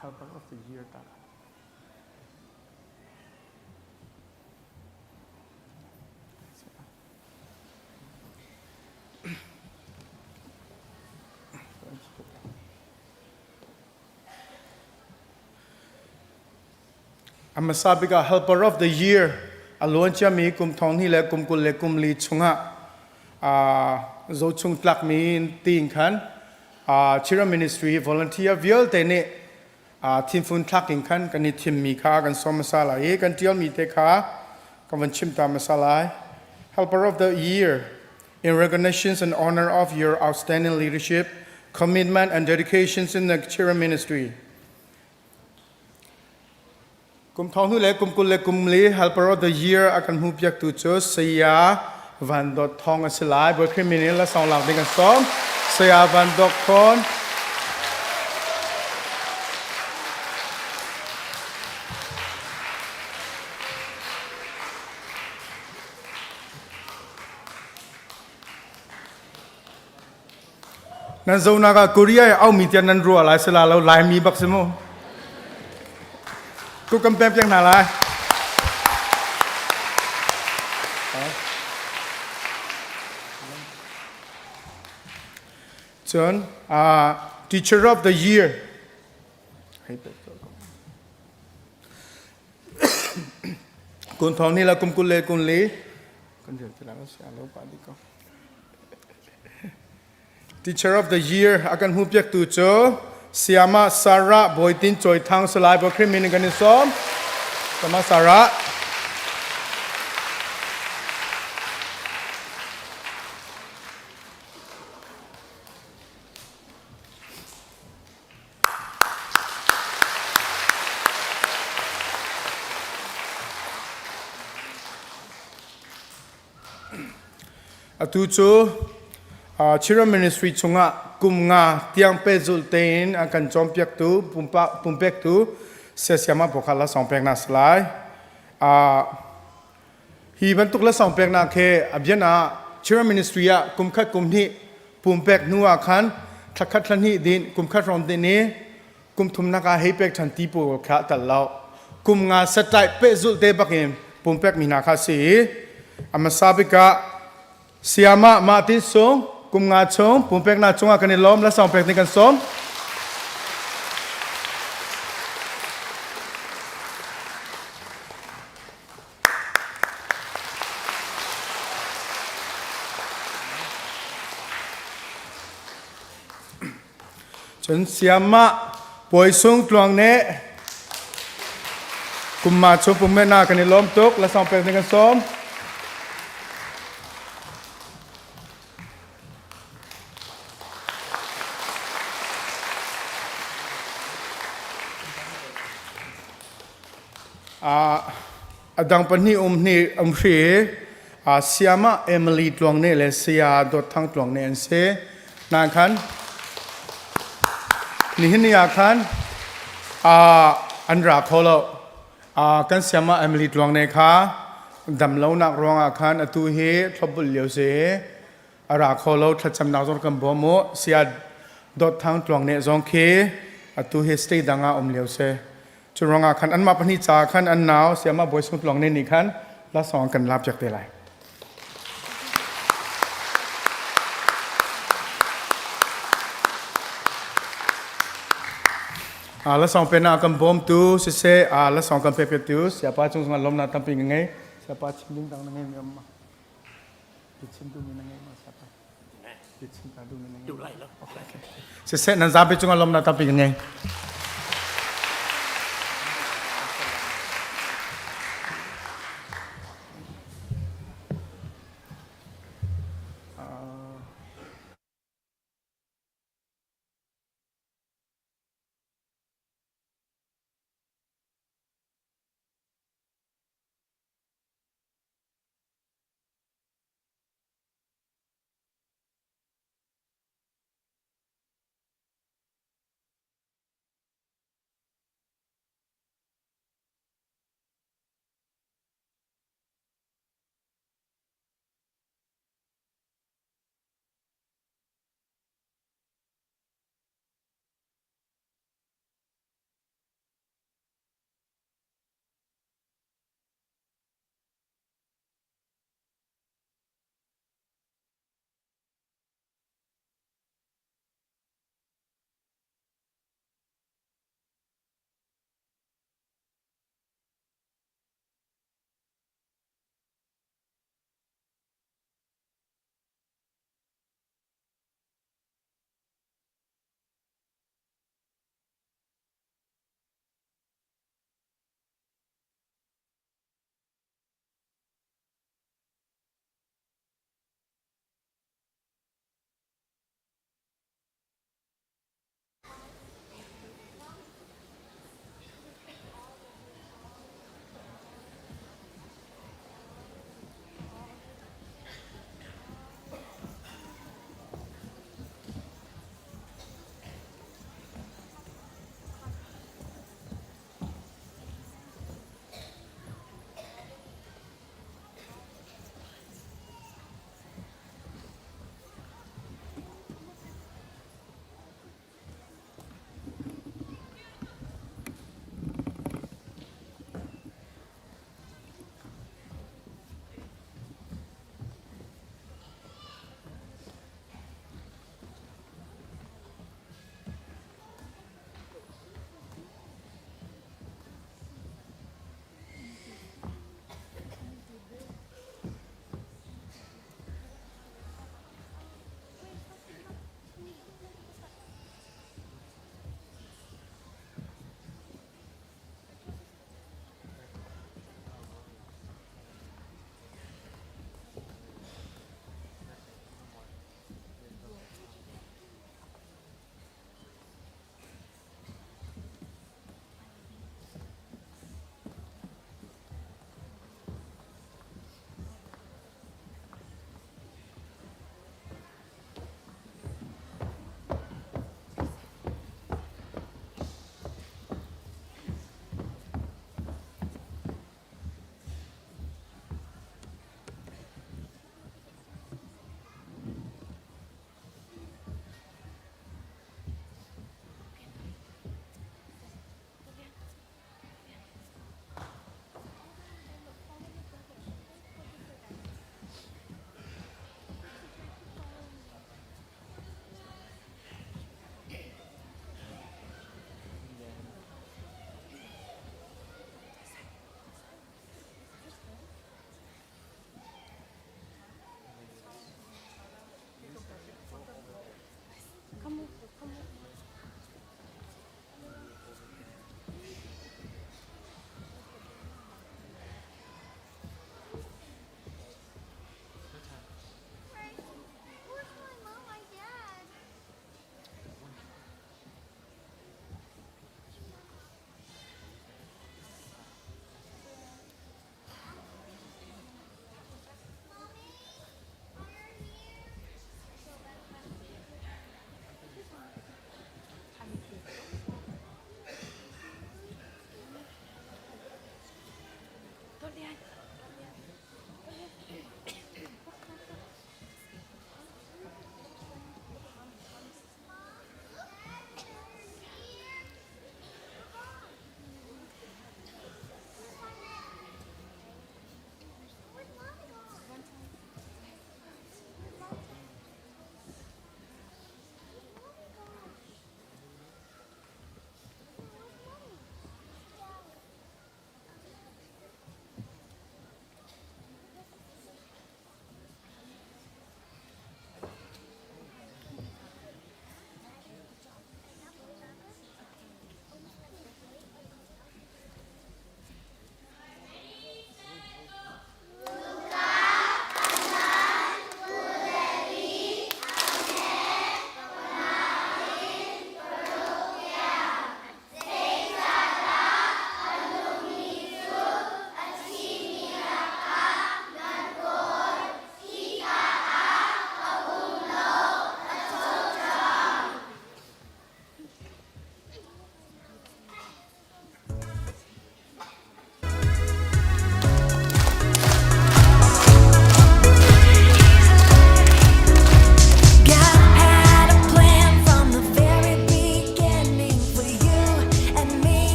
Helper of the Year ตาอามาซาบิกะ Helper of the Year อล้วนจะมีกลุ่มทองนี่แหละกลุ่มกุลและกลุ่มลีชงะโจชงตลักมีตีนขันชิรามินิสทรีวอลันเทียร์วิลเตเนทีมฟุนทักอิงขันกันนี่ทีมมีค่ากันสมมาซาลายกันเที่ยวมีเตค่ากันวันชิมตามมาซาลาย Helper of the Year in recognition and honor of your outstanding leadership commitment and dedications in the Chim ministry. Kum thong le kum kul le kum li helper of the year akan hupiak tu cho saya van dot thong asilai boy criminal la song lang dengan som saya van dot thon nan zona ka Korea au mi tian nan ro lai sala lo lai mi bak semoกูกำแพงยังหนาลาย John teacher of the year กุนทองนี่ละกุมกุลเลกุนลีกุนเดี๋ยวจะแล้วเสียแล้วป่านนี้ก็ teacher of the year อาการหูเปียกตู่โจSayama Sara Boytin Joy Thang Salai Bokri Miniganisom Sama Sara Atucho Chim ministry chunga kumnga tiang pezul tein akan jompiak tu pumpek tu Sayama pokala songpek na slai hi bantuk la songpek na ke abiana Chim ministry ya kumkhat kumni pumpek nu akan thakhat thani din kumkhat rom din ni kumthumna ka heipek thanti pu kha talau kumnga satai pezul te bakim pumpek mina kha si amasabika Sayama Martin songกุมงาชงปุ่มเป็กนาชงอากันในล้อมและสองเป็กในกันซ้อมจนเสียมาป่วยสูงตวงเน่กุมมาชงปุ่มเป็กนากันในล้อมตุกและสองเป็กในกันซ้อมดังปนินี่เสียSayama Emily ตวงเนี่ยเลยเสียดดทั้งตวงเนี่ยเสียนานคันนี่นี่อาคันอันรักเขาแล้วกัน Sayama Emily ตวงเนี่ยค่ะดำเล่านักร้องอาคันตัวเฮทบเลี้ยวเสียรักเขาแล้วถ้าจำนาวจนกันบ่หมดเสียดดทั้งตวงเนี่ยจงเคตัวเฮสเตย์ดังอาเลี้ยวเสียจุดรองอาคันอันมาปนิจาคันอันหนาวSayamaบอยสุดหลงในนี่คันและสองกันรับจากเตลัยและสองเป็นอากันบอมตูเสและสองกันเปเปตูsiapaจงสงลมนาตั้มปีไงsiapaชิมดิ้งตังนั่งไงมีมาชิมดูมีนั่งไงมาsiapaชิมตังดูมีนั่งไงดูไรแล้วเสนั่นซาไปจงลมนาตั้มปีไง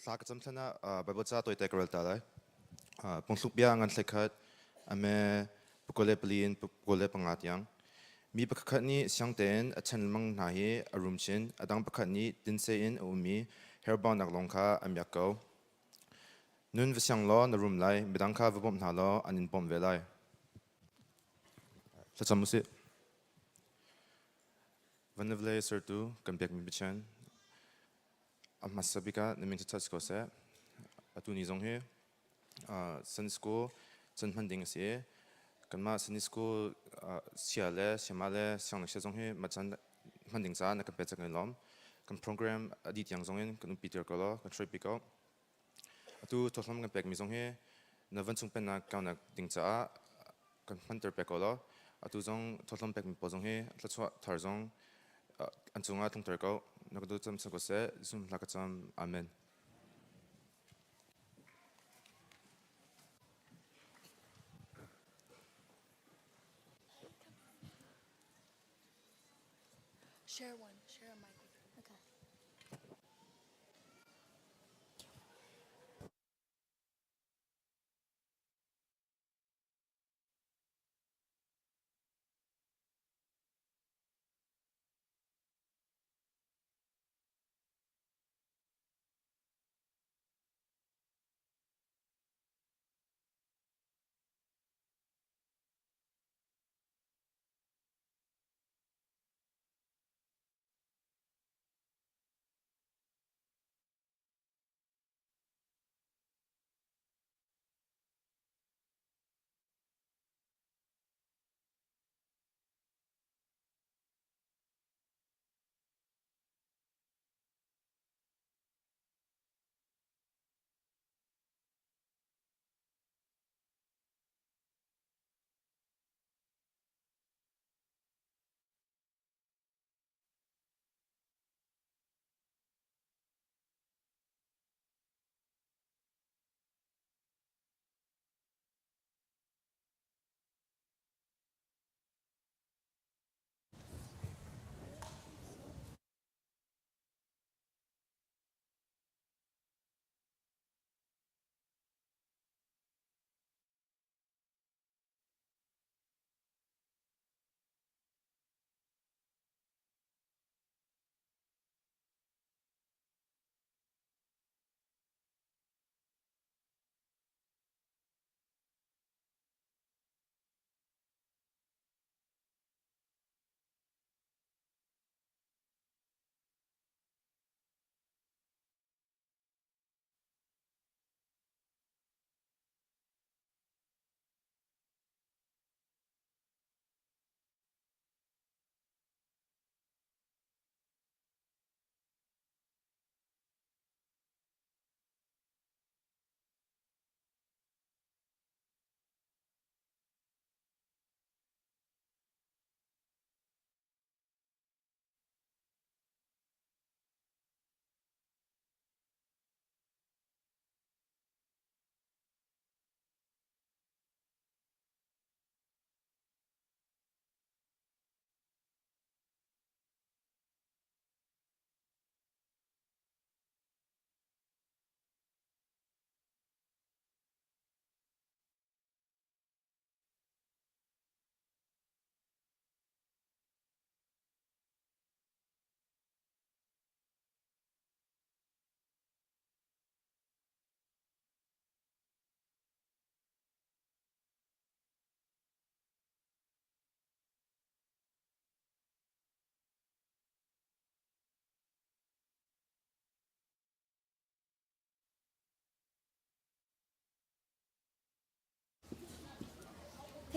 สากจำท่านะไปบทจ้าตัวเตกรัลตาเลยปงสุกเบียงันเล็กขัดอเมปุกเลปลีนปุกเลปังอาดยังมีประคัดนี้เสียงเต้นฉันมังนาฮีอารมณ์ชินอดังประคัดนี้ดินเซอินอุมีเฮร์บอนนักลงคาอเมริกานุนวิเสียงล้อนรุมไลบิดังคาวิบมนาล้ออันนินปมเวไลจะจำมุสิวันนี้เวลาสุดทูกันเปียกมีบิชันอามาสบิกาในมินทัศน์สกอเซ่ตัวนี้จงเฮสันสกูจันพันดิงเสียกันมาสันสกูเสียเล่เสียมาเล่เสียงนักเสียจงเฮมาจันพันดิงซานักเป็นจากเงินล้อมกันโปรแกรมอดีตยังจงเฮกันปีเตอร์ก็ล้อกันทริปปีก็ตัวทดลองกันเปียกมีจงเฮในวันจงเป็นนักการนักดิงจ้ากันพันเตอร์เปียกก็ล้อตัวจงทดลองเปียกมีปอจงเฮแล้วชัวทาร์จงอันจงอาตรงเตอร์ก็นักดูจำสกอเซ่ซุ่มลักจำอาเมนShare a microphone. Okay.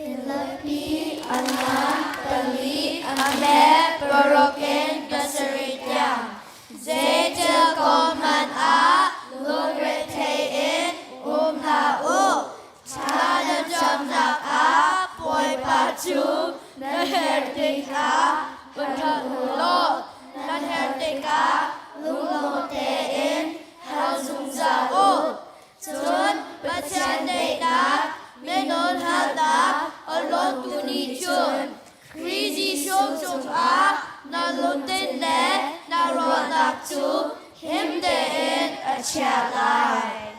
Philippi, Anna, Pali, Ame, Poroken, Gasaritya. Zeta Koman A, Lugretain, Umha Tana Jamnak A, Poi Patu, Nahertika, Patahulo, Nahertika, Lulotein, Hazumza O, Tun, Pathian Data, Menon Hada, Alon Tuni Chun, Krizi Shom Chum A, Nalote chia lai.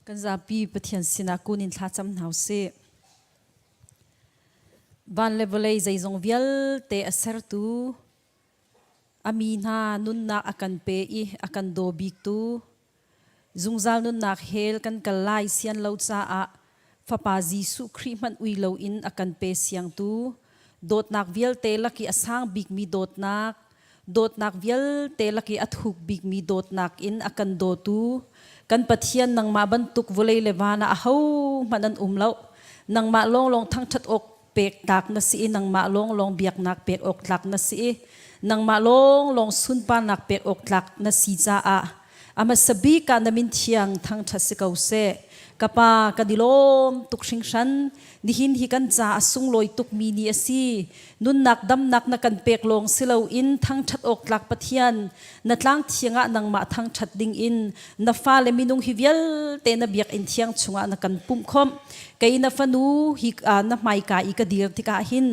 กันจะปีปะเทียนสินากุนินท่าจำหนาวเสบ้านเลเวลใจจงเวียลเตอเซอร์ตูอามีนานุนนักอากันเปอีอากันโดบิกตูจงจัลนุนนักเฮลกันกัลไลเซียนเลวจ้าอะฟ้าปาจีสุครีมันอุยเลวอินอากันเปเสียงตูโดดนักเวียลเตลักอีอาสางบิกมีโดดนักเวียลเตลักอีอัทุกบิกมีโดดนักอินอากันโดตูกันปะเทียนนังมาบรรทุกวเลเลวานะอาหูมันนันเลวนังมาลงทั้งชัดอกเปกตักนัสีนังมาลงเบียกนักเปกอกตักนัสีนังมาลงสุนปานักเปกอกตักนัสีจ้าอะอามาสบีการนมินเทียงทั้งชัดสิเกาเซกปากดิลมตุกชิงชันนิหินฮิกันจ้าสุงลอยตุกมีนีสีนุนนักดำนักนักันเปกลงสิเลวอินทั้งชัดอกหลักปะเทียนนัดล้างเทียงะนังมาทั้งชัดดิ่งอินนับฟ้าเลมินุงฮิเวลเตนเบียกอินเทียงชงะนักันปุ่มคมไกนับฟนูฮิกนับไมกาอีกดีร์ติกาหิน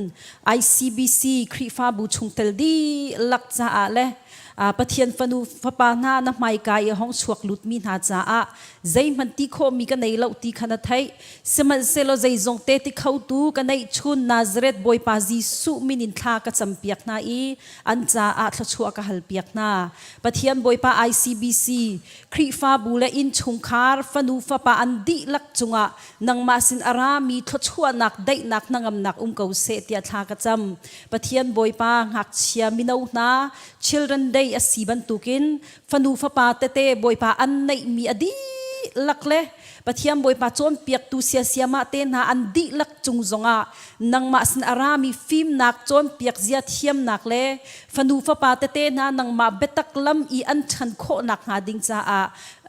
ICBC ครีฟ้าบูชงเตลดีหลักจ้าเลปะเทียนฟนูฟปานานับไมกายห้องชวกลุดมีนาจ้าอะใจมันตีโคมีกันในเหล่าตีขนาดไทยสมันเซโลใจจงเตติเข้าตูกันในชุนนาซเรตบอยปาจีสุมินินทากระจำเปียกนาอีอันจ้าอะทชัวกะฮัลเปียกนาปะเทียนบอยปา ICBC ครีฟ้าบูเลอินชงคาร์ฟนูฟปาอันดีลักจงะนังมาสินอารามีทชัวนักได้นักนังอำนักเกาเสตียทากระจำปะเทียนบอยปาหักเชียมินาวนา Children Day asiban tukin fanu fapa tete boipa an nei mi adi lakle pathiam boipa chon piak tu sia siama te na an di lak chung zonga nang ma sin arami film nak chon piak zia thiam nak le fanu fapa tete na nang ma betak lam I an than kho nak nga ding cha a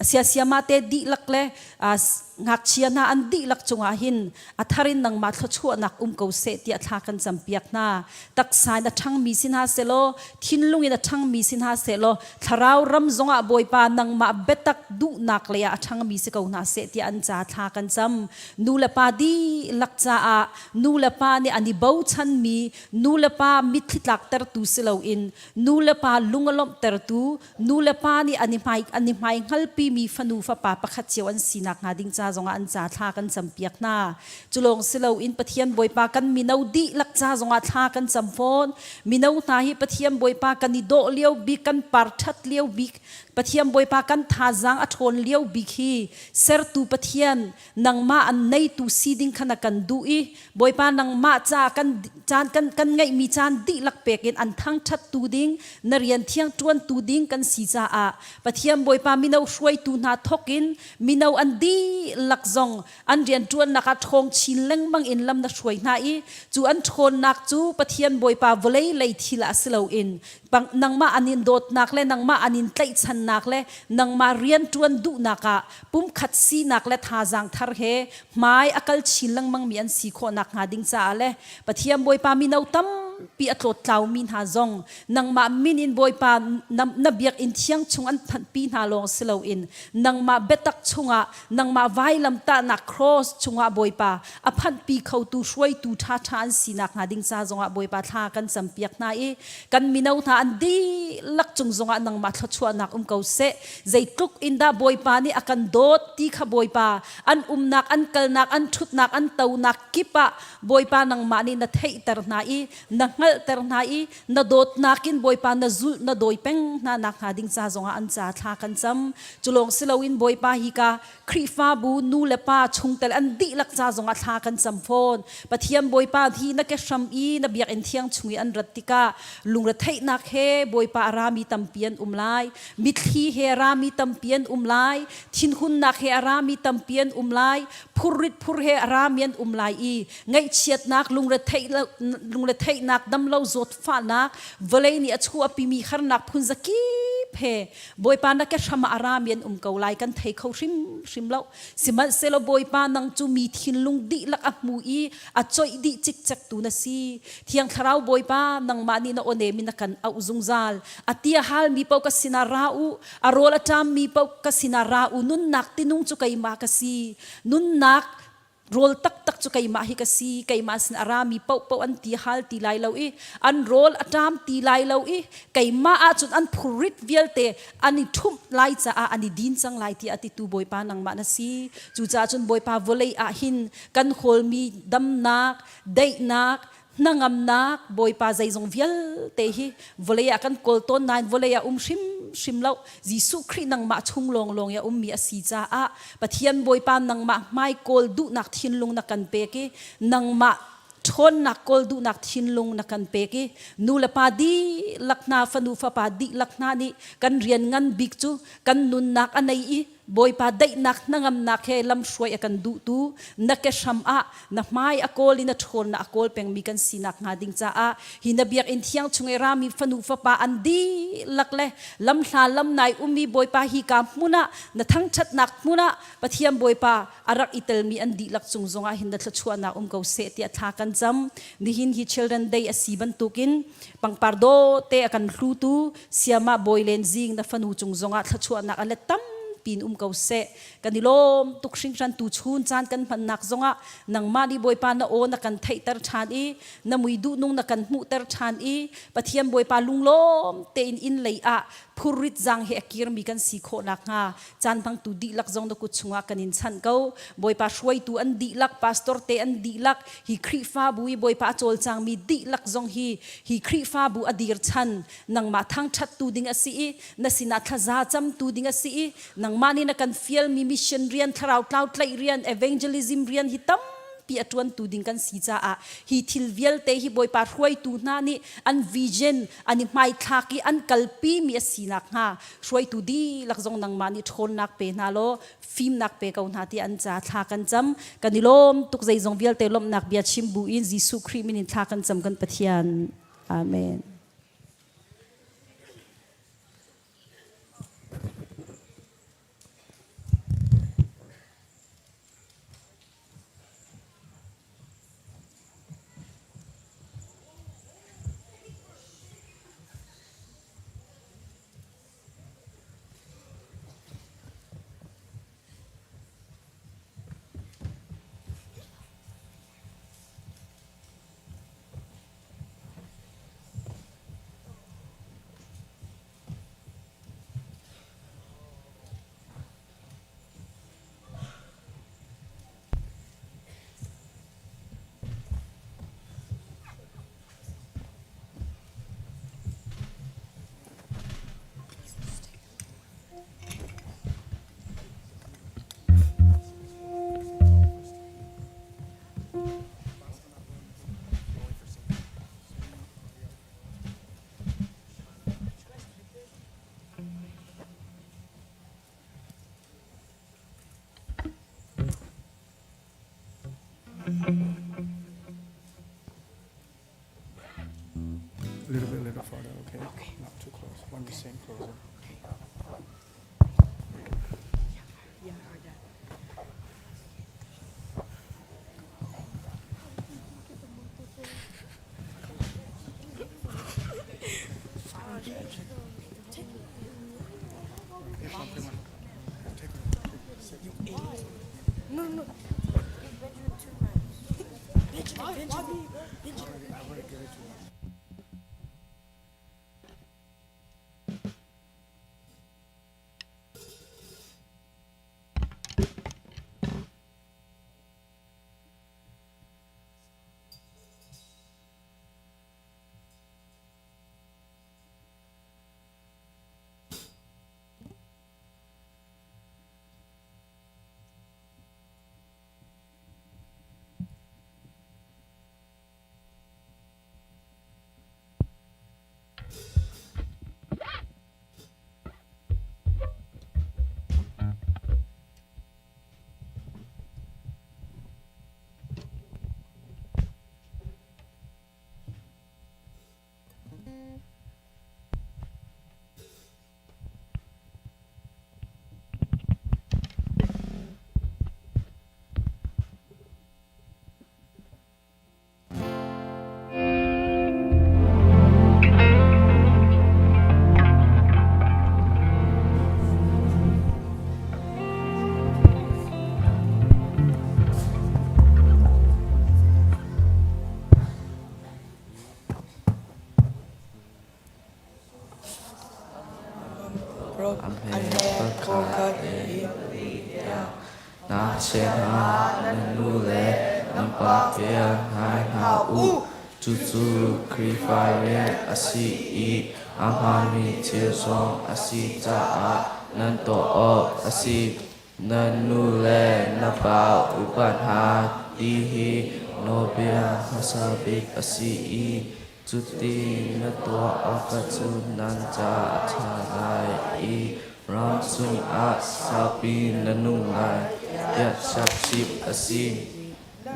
sia siama te di lakle Hngakchia na an di lak chunga hin atharin nang ma thachua nak ko se ti athakan champiak na taksai na thang mi sin ha selo thinlung ina thang mi sin ha selo tharau ram zonga boipa nang ma betak du nak le a thang mi se ko na se ti an cha thakan cham nula pa di lak cha a nula pa ni ani bau chan mi nula pa mithitlak ter tu selo in nula pa lungalom ter tu nula pa ni ani mai ngalpi mi fanu fa pa pakhat chewan sinak nga ding cha zonga an cha tha kan champiak na chulong silo in pathian boipa kan minau di lak cha zonga tha kan champhon minau na hi pathian boipa kan ni do leo bi kan par that leo bi pathian boipa kan tha jang a thon leo bi khi ser tu pathian nang ma an nei tu siding khana kan du I boipa nang ma cha kan ngai mi chan di lak pekin an thang that tu ding na rian thiang tuan tu ding kan si cha a pathian boipa minau shwai tu na thokin minau an di lak zong an rian tuan naka thong chin leng mang in lam na shwai na I chu an thon nak chu pathian boipa volei lei thila silo in bang nang ma anin dot nak le nang ma anin tlai chan nak le nang ma rian tuan du naka pum khat si nak le tha jang thar he mai akal chin lang mang mi an si kho nak nga ding cha le pathian boipa mi nau tam pi atlot tlaw min ha zong nang ma min in boipa na biak in thiang chung an phan pi na long silo in nang ma betak chunga nang ma vai lam ta na cross chunga boipa a phan pi khau tu shwai tu tha than si nak nga ding cha zonga boipa tha kan champiak na I kan minau tha an di lak chung zonga nang ma thachua nak ko se zai tuk in da boipa ni akan dot ti kha boipa an nak an kal nak an thut nak an tau nak kipa boipa nang ma ni na thei tar na I na ngal tar na I na dot nakin boipa na zul na doi peng na nak ha ding cha zonga an cha tha kan cham chulong silawin boipa hi ka khrifa bu nu le pa chungtel an di lak cha zonga tha kan cham phon pathiam boipa thi na ke sham I na biak in thiang chungi an ratika lungra thei nak he boipa arami tampian umlai mithi he arami tampian umlai thin hun nak he arami tampian umlai phurrit phur he aramian umlai I ngai chiat nak lungra thei nak dam lo zot fa nak volei ni achu api mi khar nak phun zaki phe boipa na ke shama aramian kaulai kan thei khau shim lo simal selo boipa nang chu mi thin lung di lak a mu I a choi di chik chak tu na si thiang tharau boipa nang mani na one mi na kan au zungzal atia hal mi pau ka sinarau arola tam mi pau ka sinarau nun nak tinung chu kai ma ka si nun nak role tak chu kai ma hi ka si kai ma sin arami pau an ti hal ti lai lo I an role atam ti lai lo I kai ma a chun an phurit vial te ani thum lai cha a ani din chang lai ti ati tu boy pa nang ma na si chu cha chun boy pa volei a hin kan khol mi dam nak dei nak nangam nak boy pa zai zong vial te hi volei a kan kol ton nine volei a shim lo Jisu Christ nang ma chung long ya mi asi cha a Pathian boy pa nang ma mai kol du nak thin lung na kan pe ki nang ma thon nak kol du nak thin lung na kan pe ki nu la pa di lakna fanu fa pa di lakna ni kan rian ngan big chu kan nun nak anai I boy pa dai nak nangam nak he lam shwai akan du tu nake sham a na mai akol ina thol na akol peng mi kan sinak nga ding cha a hinabiak in thiang chungai rami fanu fa pa andi lakle lam hla lam nai umi boy pa hi ka muna na thang chat nak muna Pathian boy pa arak itel mi andi lak chung zonga hin da thachua na ko se ti atha kan jam ni hin hi children day asiban tukin pangpardo te akan hlu tu siama boy len jing na fanu chung zonga thachua na aletam pin kau se kanilom tukshing ran tu chun chan kan man nak zonga nang mali boy pa na o na kan thai tar chan I na muidu nung na kan mu tar chan I Pathian boy pa lunglom te in lei a phurit jang he akir mi kan si kho nak nga chan bang tu di lak zong na ku chunga kanin chan kau boy pa shwai tu an di lak pastor te an di lak hi khri fa bui boy pa chol chang mi di lak zong hi khri fa bu adir chan nang ma thang that tu ding asi na sina thaza cham tu ding asi nang mani na kan fiel mi mission rian tharau tlau tlai rian evangelism rian hitam pi atuan tu ding kan si cha a hi thil vial te hi boy pa hruai tu na ni an vision ani mai thaki an kalpi mi asinak ha hruai tu di lak zong nang mani thon nak pe na lo film nak pe kaun ha ti an cha tha kan jam kanilom tuk zai zong vial te lom nak bia chim bu in Jisu Christ min tha kan jam kan Pathian amen. A little farther, okay? Not too close. One the same closer. No. pakhat na chena nu le nampa kia hai ha u chu krifare asi I amami chesong asi cha nan to asi nan nu le napa upan ha di hi no bia hasabik asi Iจุตินตัวอากาศนันจาชาไลอีรัมสุนอาสาปีนันุงไลยัดชักชิบอสี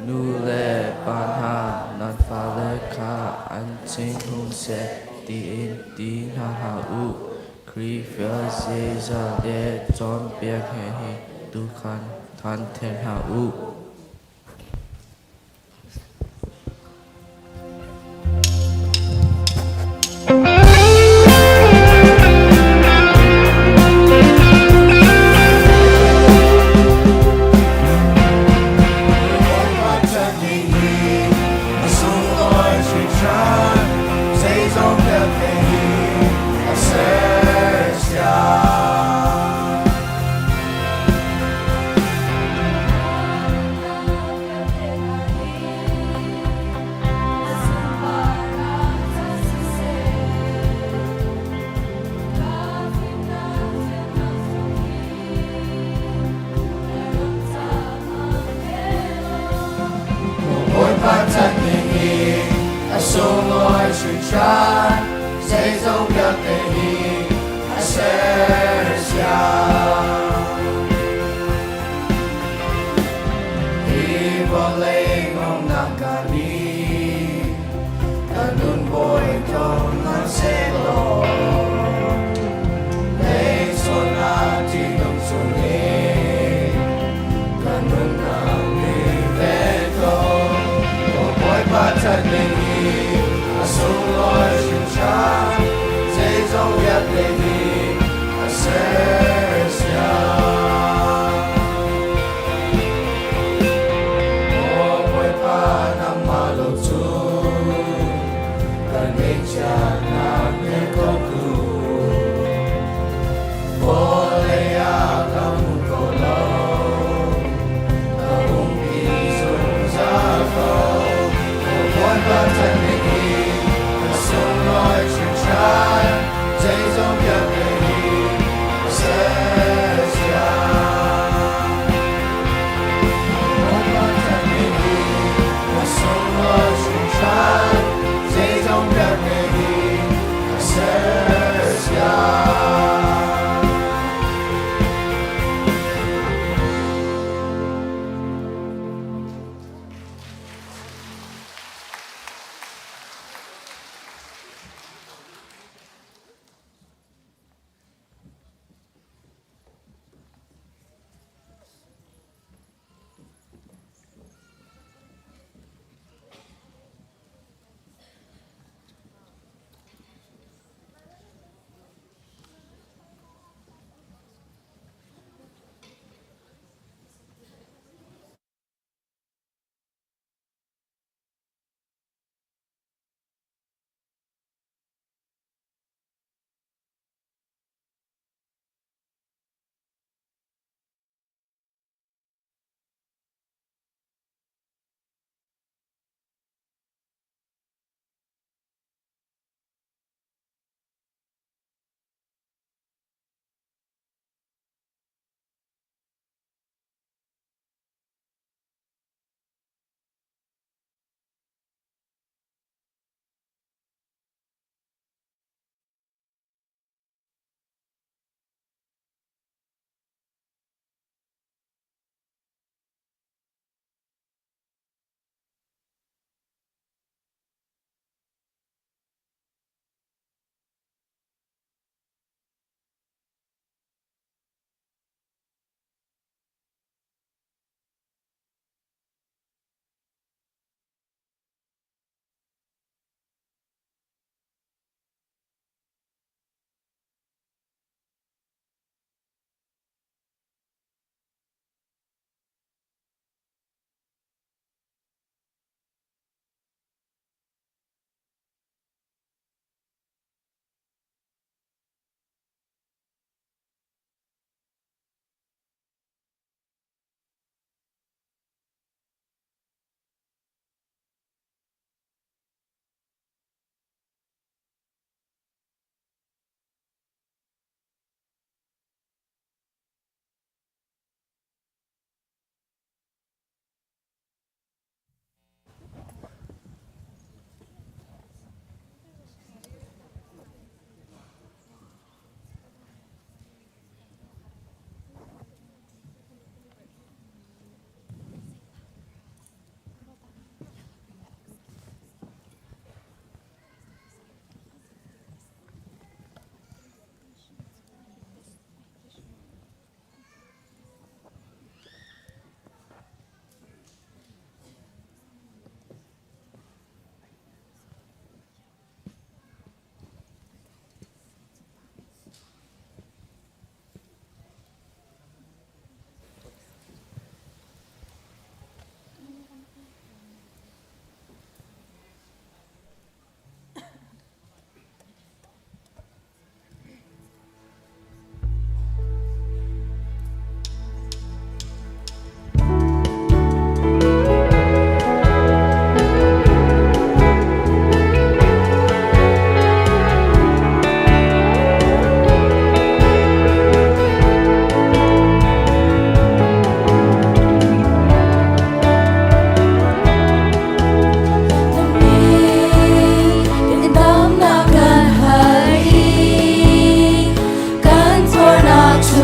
นูเลปานหานันฟาเลคาอันเชงหุงเซตีอินตีนาฮาอุครีเฟลเซซาเลจอมเปียกเฮตุคันทันเทนฮาอุ Hãy subscribe cho kênh Ghiền Mì Gõ để không bỏ lỡ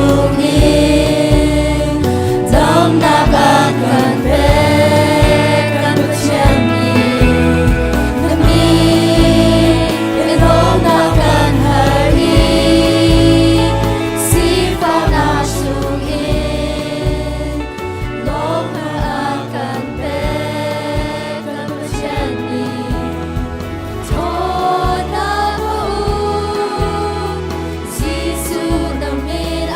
sungin dam nabakan pekan berjanji demi belum akan hari sifat sungin belum akan pekan berjanji Jisu namin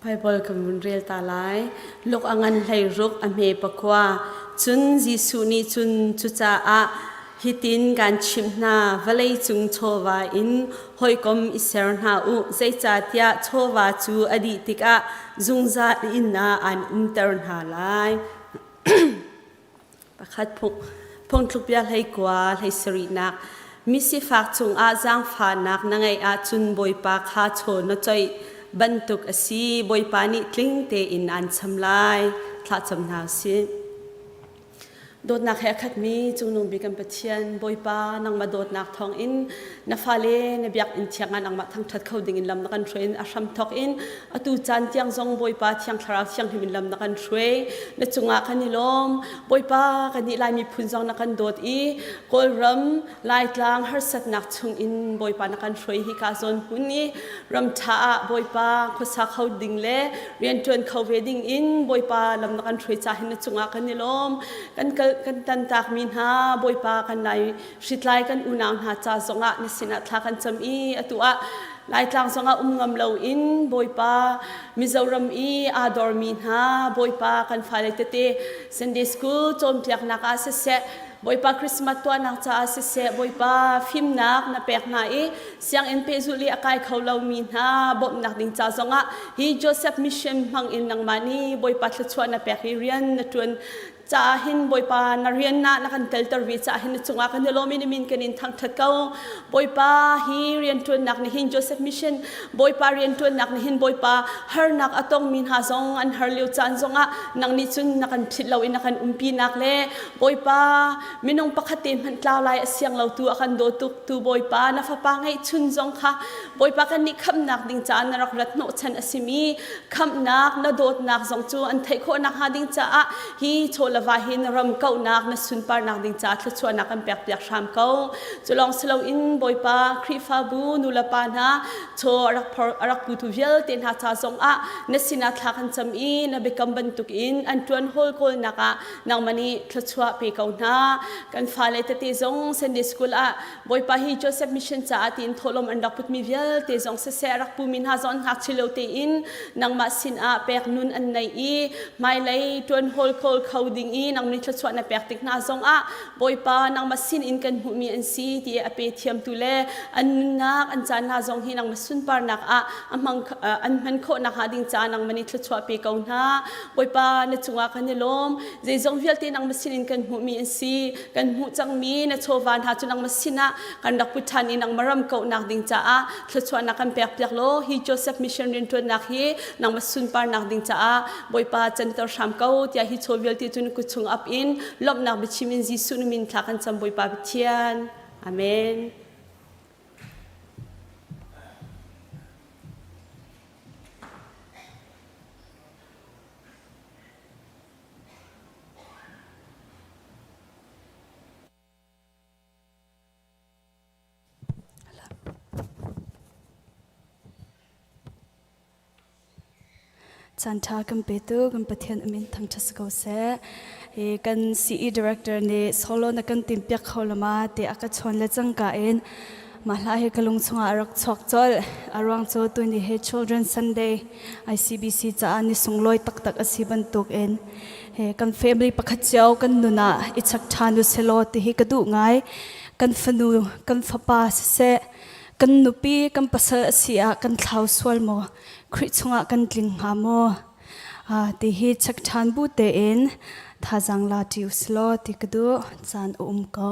Bible kan real talai lok angan hlei ruk ame pakwa chun Jesu ni chun chucha a hitin kan chimna valei chung chowa in hoikom iserna u zeicha tia chowa chu adi tika zungza inna an interna lai pakhat phong thlupia hlei kwa hlei serinak misi fak chung a jang fa nak nangai a chun boipa kha cho no choi bantuk asi boipani tlingte in an chamlai thla chamna si dot nak khat mi chungnung bikam Pathian boipa nang ma dot nak thong in na fale na biak in thianga nang ma thang that khoding in lam na kan train a sham thok in atu chan tiang zong boipa thiang thlara thiang himin lam na kan threi na chunga kanilom boipa kani lai mi phun zong na kan dot i kol ram lai tlang har sat nak chung in boipa na kan threi hi ka zon huni ram tha boipa khosa khoding le rian tuen kho wedding in boipa lam na kan threi cha hin na chunga kanilom kan tan tak min ha boipa kan lai shitlai kan unang ha cha zonga ni sina thla kan cham i atua lai tlang zonga ngam lo in boipa mizoram i ador min ha boipa kan phale te Sunday school chom piak na ka se boipa Christmas to nang cha se boipa film nak na pek na i siang en pe zuli akai kholo min ha bom nak ding cha zonga hi Joseph mission hmang in nang mani boipa thchwa na pek rian na tun cha hin boipa na rian na kan telter vi cha hin chunga kan lomi ni min kan in thang thakau boipa hi rian tun nak ni hin Joseph mission boipa rian tun nak ni hin boipa har nak atong min ha zong an har liu chan zonga nang ni chun na kan thit lo in kan umpi nak le boipa minong pakhatin han tlaw lai asyang lo tu akan do tu boipa na fa pa ngai chun zong kha boipa kan ni kham nak ding cha na rak rat no chan asimi kham nak na dot nak zong chu an thai kho nak ha ding cha hi chola vahin ram kau nak na sun par nak ding cha thchwa nak kan pek pek sham kau chulong selo in boipa krifa bu nulapa na cho arak pu tu vel ten ha cha zong a na sina thla kan cham i na bekam ban tuk in an tuan hol kol naka nang mani thchwa pe kau na kan phale te zong Sunday school a boipa hi Joseph mission cha atin tholom an dak put mi vel te zong se arak pu min ha zon hak chilo te in nang ma sin a pek nun an nei i mai lei tuan hol kol khawding i nang mi thchwa na pek tik na zong a boipa nang masin in kan hu mi an si ti a pe thiam tu le an ngak an chan na zong hi nang masun par nak a amang an man kho na ha ding cha nang mani thchwa pe kau na boipa na chunga kan lom je zong vel te nang masin in kan hu mi an si kan hu chang mi na chowan ha chu nang masina kan dak puthan in nang maram kau nak ding cha a thchwa na kan pek pek lo hi Joseph mission rin tu nak hi nang masun par nak ding cha a boipa chan tor sham kau tia hi chovel ti chun ku chung up in lop nak bichimin Jesu min thakan cham boipa Pathian amen Thawngṭha kan pe tu kan Pathian amin Thawngṭha sko se kan CE director ne solo na kan tim pek kholama te aka chon le changka en mahla he kalung chunga arak chok chol arwang cho tu ni he children Sunday ICBC cha ani sungloi tak tak asiban tuk en he kan family pakhat chau kan nuna ichak thanu selo te hi kadu ngai kan fanu kan fapa se kan nupi kan pasal asia kan thlau swal mo khri chunga kan tling ha mo ti hi chak than bu te en thajang la tiu slo ti kadu chan ko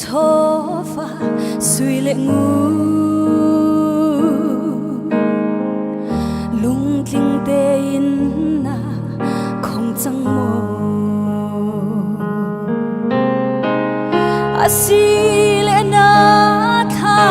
cho pha suy lệ ngu lung linh tê in na không chẳng mô a si lệ na tha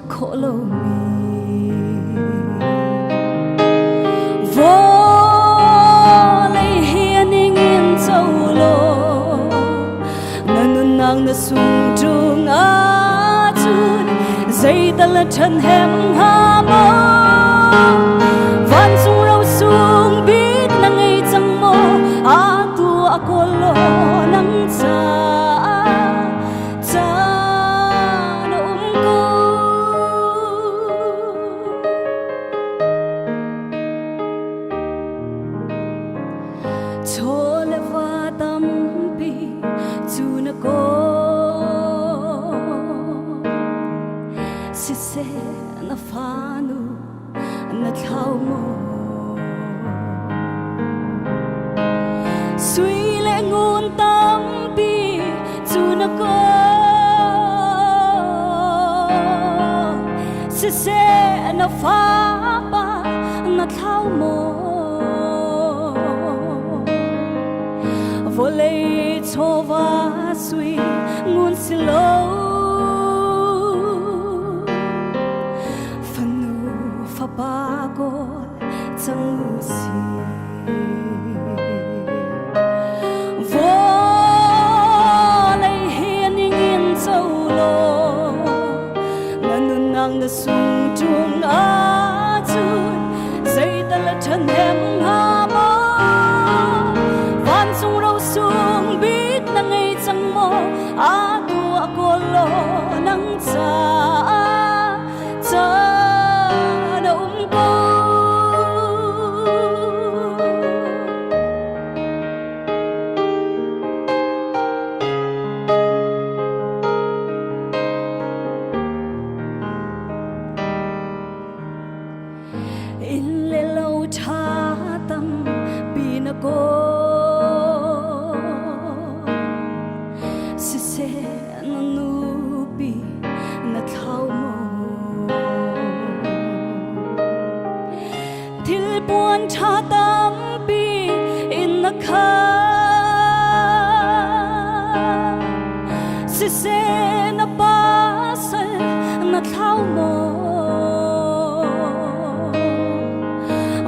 khổ lâu mi vô lấy hiền ingin châu lo nan nang na sung trung a chun dây ta là chân hem ha mơ van sung rau sung biết nang ấy chẳng mơ a tu a cô lo nang cha na phanu na thao mo suy lệ ngôn tâm bi chu na ko se na pha ba na thao mo vô lệ cho va suy ngôn si lâu bagol chẳng si vô lấy hiền ingin châu lo ngân nang na sung trung a chun dây ta là chân em ha mơ van sung rau sung biết nang ấy chẳng mơ a tu a cô lo nang cha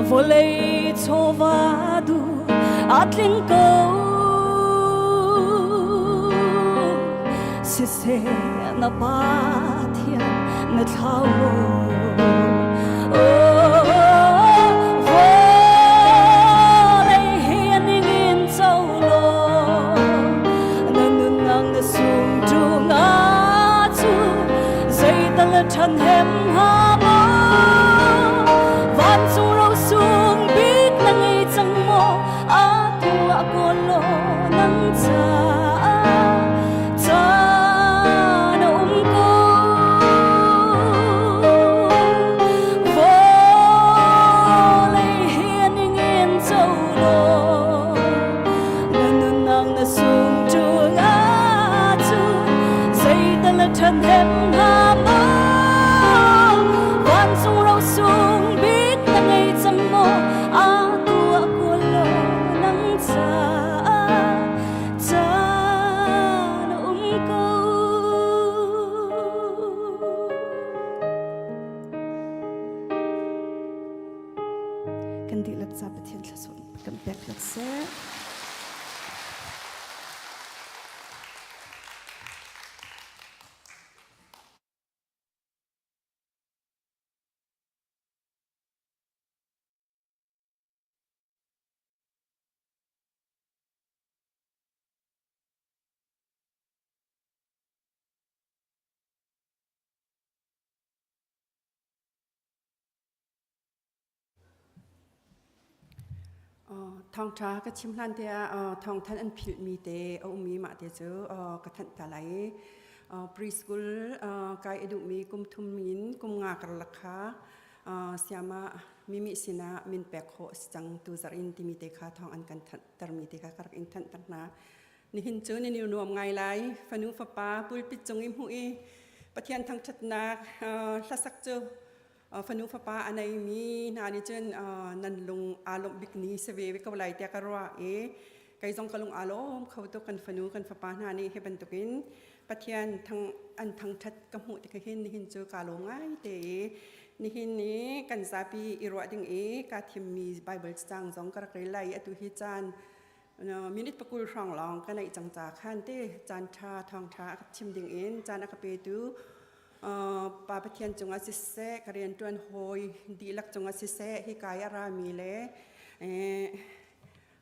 vô lấy cho va du atling ko se na Pathian na thao vô lấy hiền ingin châu lo nan nang na sung trung a chu dây ta là chân hem ha mơ van sung rau sung biết nang ấy chẳng mơ a tu a cô lo nang cha chân em ha mơ van sung rau sung biết nang ấy chẳng mơ a tu a cô lo nang cha na câu kan di lak sa Pathian thlason kan pek lak se Thawngṭha ka Chim hlan te Thawngṭha an phil mi te mi ma te chu ka than ta lai preschool kai edu mi kum thum min kum nga kar lakha Sayama mimi sina min pek ho chang tu zar in ti mi te kha thong an kan than tar mi te kha kar in than tar na ni hin chu ni nu nuam ngai lai fanu fa pa pulpit chung im hu e Pathian thang that na hlasak chu phanu pha pa anai mi na ni chen nan lung alom bikni se ve ka lai te ka ro e ไก่จงกะลุงอารมณ์เขาตุกันฟนูกันฟปานานี่ให้บรรทุกินปะเทียนทั้งชัดกำหูที่เห็นนี่เห็นเจอกาลงง่ายเตนี่เห็นนี้กันซาปีอิรัวดิงกาทิมมีไบเบิลจังจงกระไรไลอตุฮิจานมินิตปกุลช่องลองกันในจังจากขันเตจานชาทองชาชิมดิงจานอักเปตูปาปะเทียนจงอาศิเสกเรียนจวนโฮยดีลักจงอาศิเสฮิกายรามีเล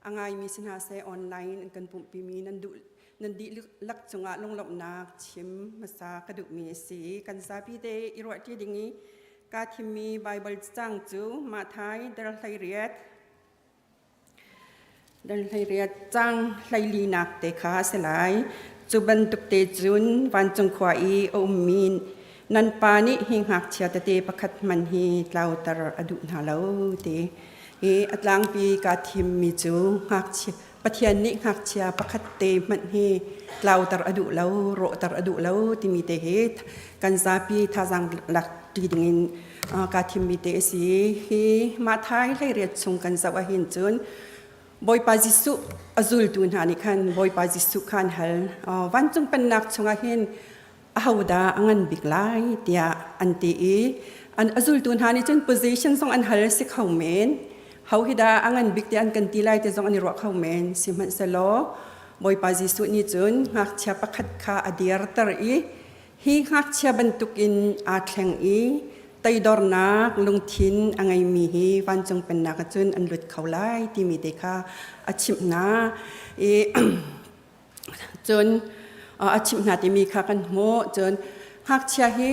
อังไงมีสินหาเสออนไลน์กันปุ่มปีมีนันดีลักจงอาลงหลบนักชิมภาษากระดูกมีสีกันซาพีเตอิรัวที่ดิงี้กาทิมีไบเบิลจังจูมาไทยเดลไทเรียดจังไลลีนักเตคาสลายจูบันตุกเตจุนวันจงควายอมีนนันปานิหิงหักเชียเตประคัดมันฮีเตาตระอดุนาเลเตอัตลังปีกาทิมมีจูหักเชียปะเทียนนิหักเชียประคัดเตมันฮีเตาตระอดุเลโรตระอดุเลติมีเตเหตกันซาปีทาจังหลักดีดิงกาทิมมีเตสีฮีมาไทยไลเรียดชงกันสวะหินจุนบอยปาจิสุอซุลตุนหานิคันบอยปาจิสุคันฮัลวันจงเป็นนักชงอาหินอาหูดาอังันบิกไลเดียอันตีอันอซุลตุนหานิจัน position ส่งอันฮัลสิเขาเมนเขาฮิดาอังันบิกเดียอันกันตีไลเตส่งอันรัวเขาเมนสิมันเซโลบอยปาจิสุนิจุนหักเชียประคัดคาอดียร์ตร์อีฮีหักเชียบรรทุกินอาแข่งอีไตดอร์นักลงทินอังไงมีฮีวันจงเป็นนักจุนอันหลุดเขาไล่ที่มีเด็กค่ะอาชิมนาจนอาชิมนาที่มีค่ะกันโมจนหักเชียฮี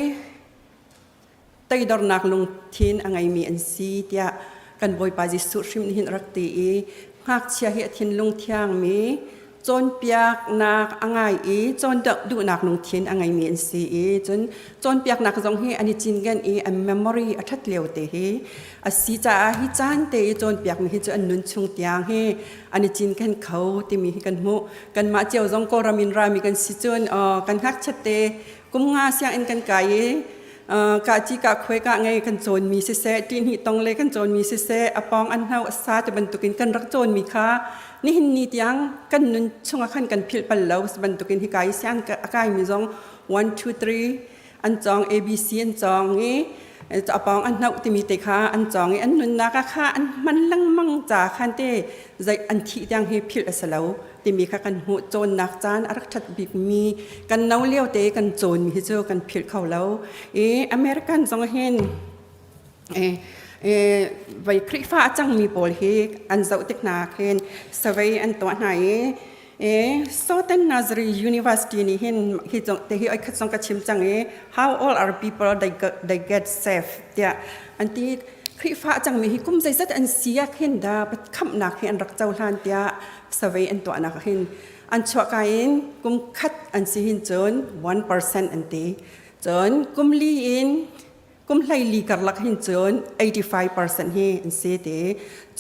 ไตดอร์นักลงทินอังไงมีอันซีเดียกันบอยปาจิสุชิมหินรักตีหักเชียฮีทินลงเทียงมีจนเปียกนักอังไงจนดูนักลงเทียนอังไงมีอันซีจนเปียกนักจงฮีอันนี้จินกันอันเมมโมรีอัฐเลียวเตฮีอันซีจ้าฮิจานเตจนเปียกมีฮิจอันนุนชงเตียงฮีอันนี้จินกันเขาที่มีกันโมกันมาเจียวจงโกรามินรามีกันซิจนกันฮักชัดเตกุมงาเสียงอันกันไก่กาจีกาคุยกาไงกันโจนมีเสตีนหิตองเลยกันโจนมีเสอปองอันเฮาซาจะบรรทุกินกันรักโจนมีค่านี่หินนิดยังกันนุนชงขันกันพิลปัลเลวบรรทุกินที่กายเสียงกายมีจง1 2 3อันจอง ABC อันจองนี้จะปองอันเฮาที่มีเตค่าอันจองอันนุนนักค่าอันมันลังมังจ่าขันเตใจอันที่ยังเฮพิลอสเลวที่มีค่ากันหัวโจนนักจานอรักชัดบิกมีกันเนาเลี้ยวเตกันโจนมีเจ้ากันพิลเขาแล้วอเมริกันจงเห็นไว้คริฟ้าจังมีโพลเฮอันเจ้าเทคนาเห็นสวัยอันตัวไหนSouthern Nazari Universityนี่เห็นที่จงแต่ที่ไอ้ขัดสงกชิมจังhow all are people they get safe เดียอันที่คริฟ้าจังมีที่กุ้มใจสัตอันเสียเห็นดาปัดคำนักเห็นรักเจ้าลานเดียสวัยอันตัวนักเห็นอันชัวกายกุ้มคัดอันสิเห็นจน 1% อันตีจนกุ้มลีอินกุมไลลีกัดลักเห็นจน 85% เห็นเสียเต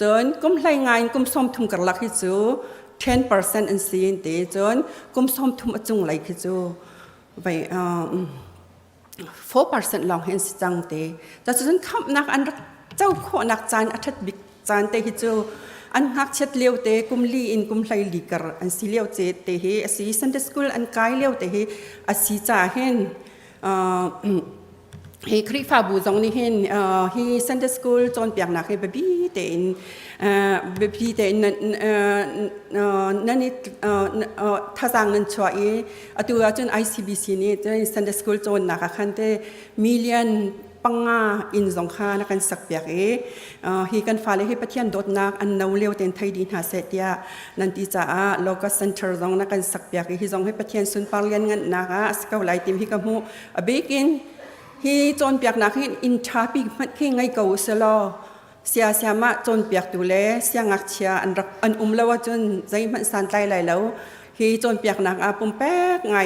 จนกุมไลงานกุมส้มทุ่มกัดลักเห็นจู 10% อันเสียเตจนกุมส้มทุ่มจุงไหลเห็นจูไป4% ลองเห็นสิจังเตแต่จนคำนักอันเจ้าข้อนักจานอัฐบิกจานเตเห็นจูอันหักเช็ดเลี้ยวเตกุมลีอินกุมไลลีกัดอันสีเลี้ยวเจเตเฮอสีซันเดสคูลอันกายเลี้ยวเตเฮอสีจ่าเห็นเฮคริฟ้าบูจงนี่เห็นเฮซันเดย์สคูลจนเปียกหนักเฮเบบี้เตนนั่นนี่ท่าจางนั่นชัวตัวจน ICBC นี่จนซันเดย์สคูลจนหนักขันเตมิลเลียนปังงาอินจงข้านักการสักเปียกเฮกันฟ้าเลยเฮปะเทียนโดดนักอันนาเลียวเต็นไทยดินหาเสตียนันติจ่าโลกัสเซ็นเตอร์จงนักการสักเปียกเฮจงเฮปะเทียนสุนปาร์เลียนเงินนักสกาวไลติมเฮกมูเบกินฮีจนเปียกนักอินชาปีมันแค่ไงเก่าเสลอเสียมาจนเปียกดูแลเสียงักเชียอันแล้วว่าจนใจมันสั่นใจไหลแล้วฮีจนเปียกนักปุ่มแป๊กไง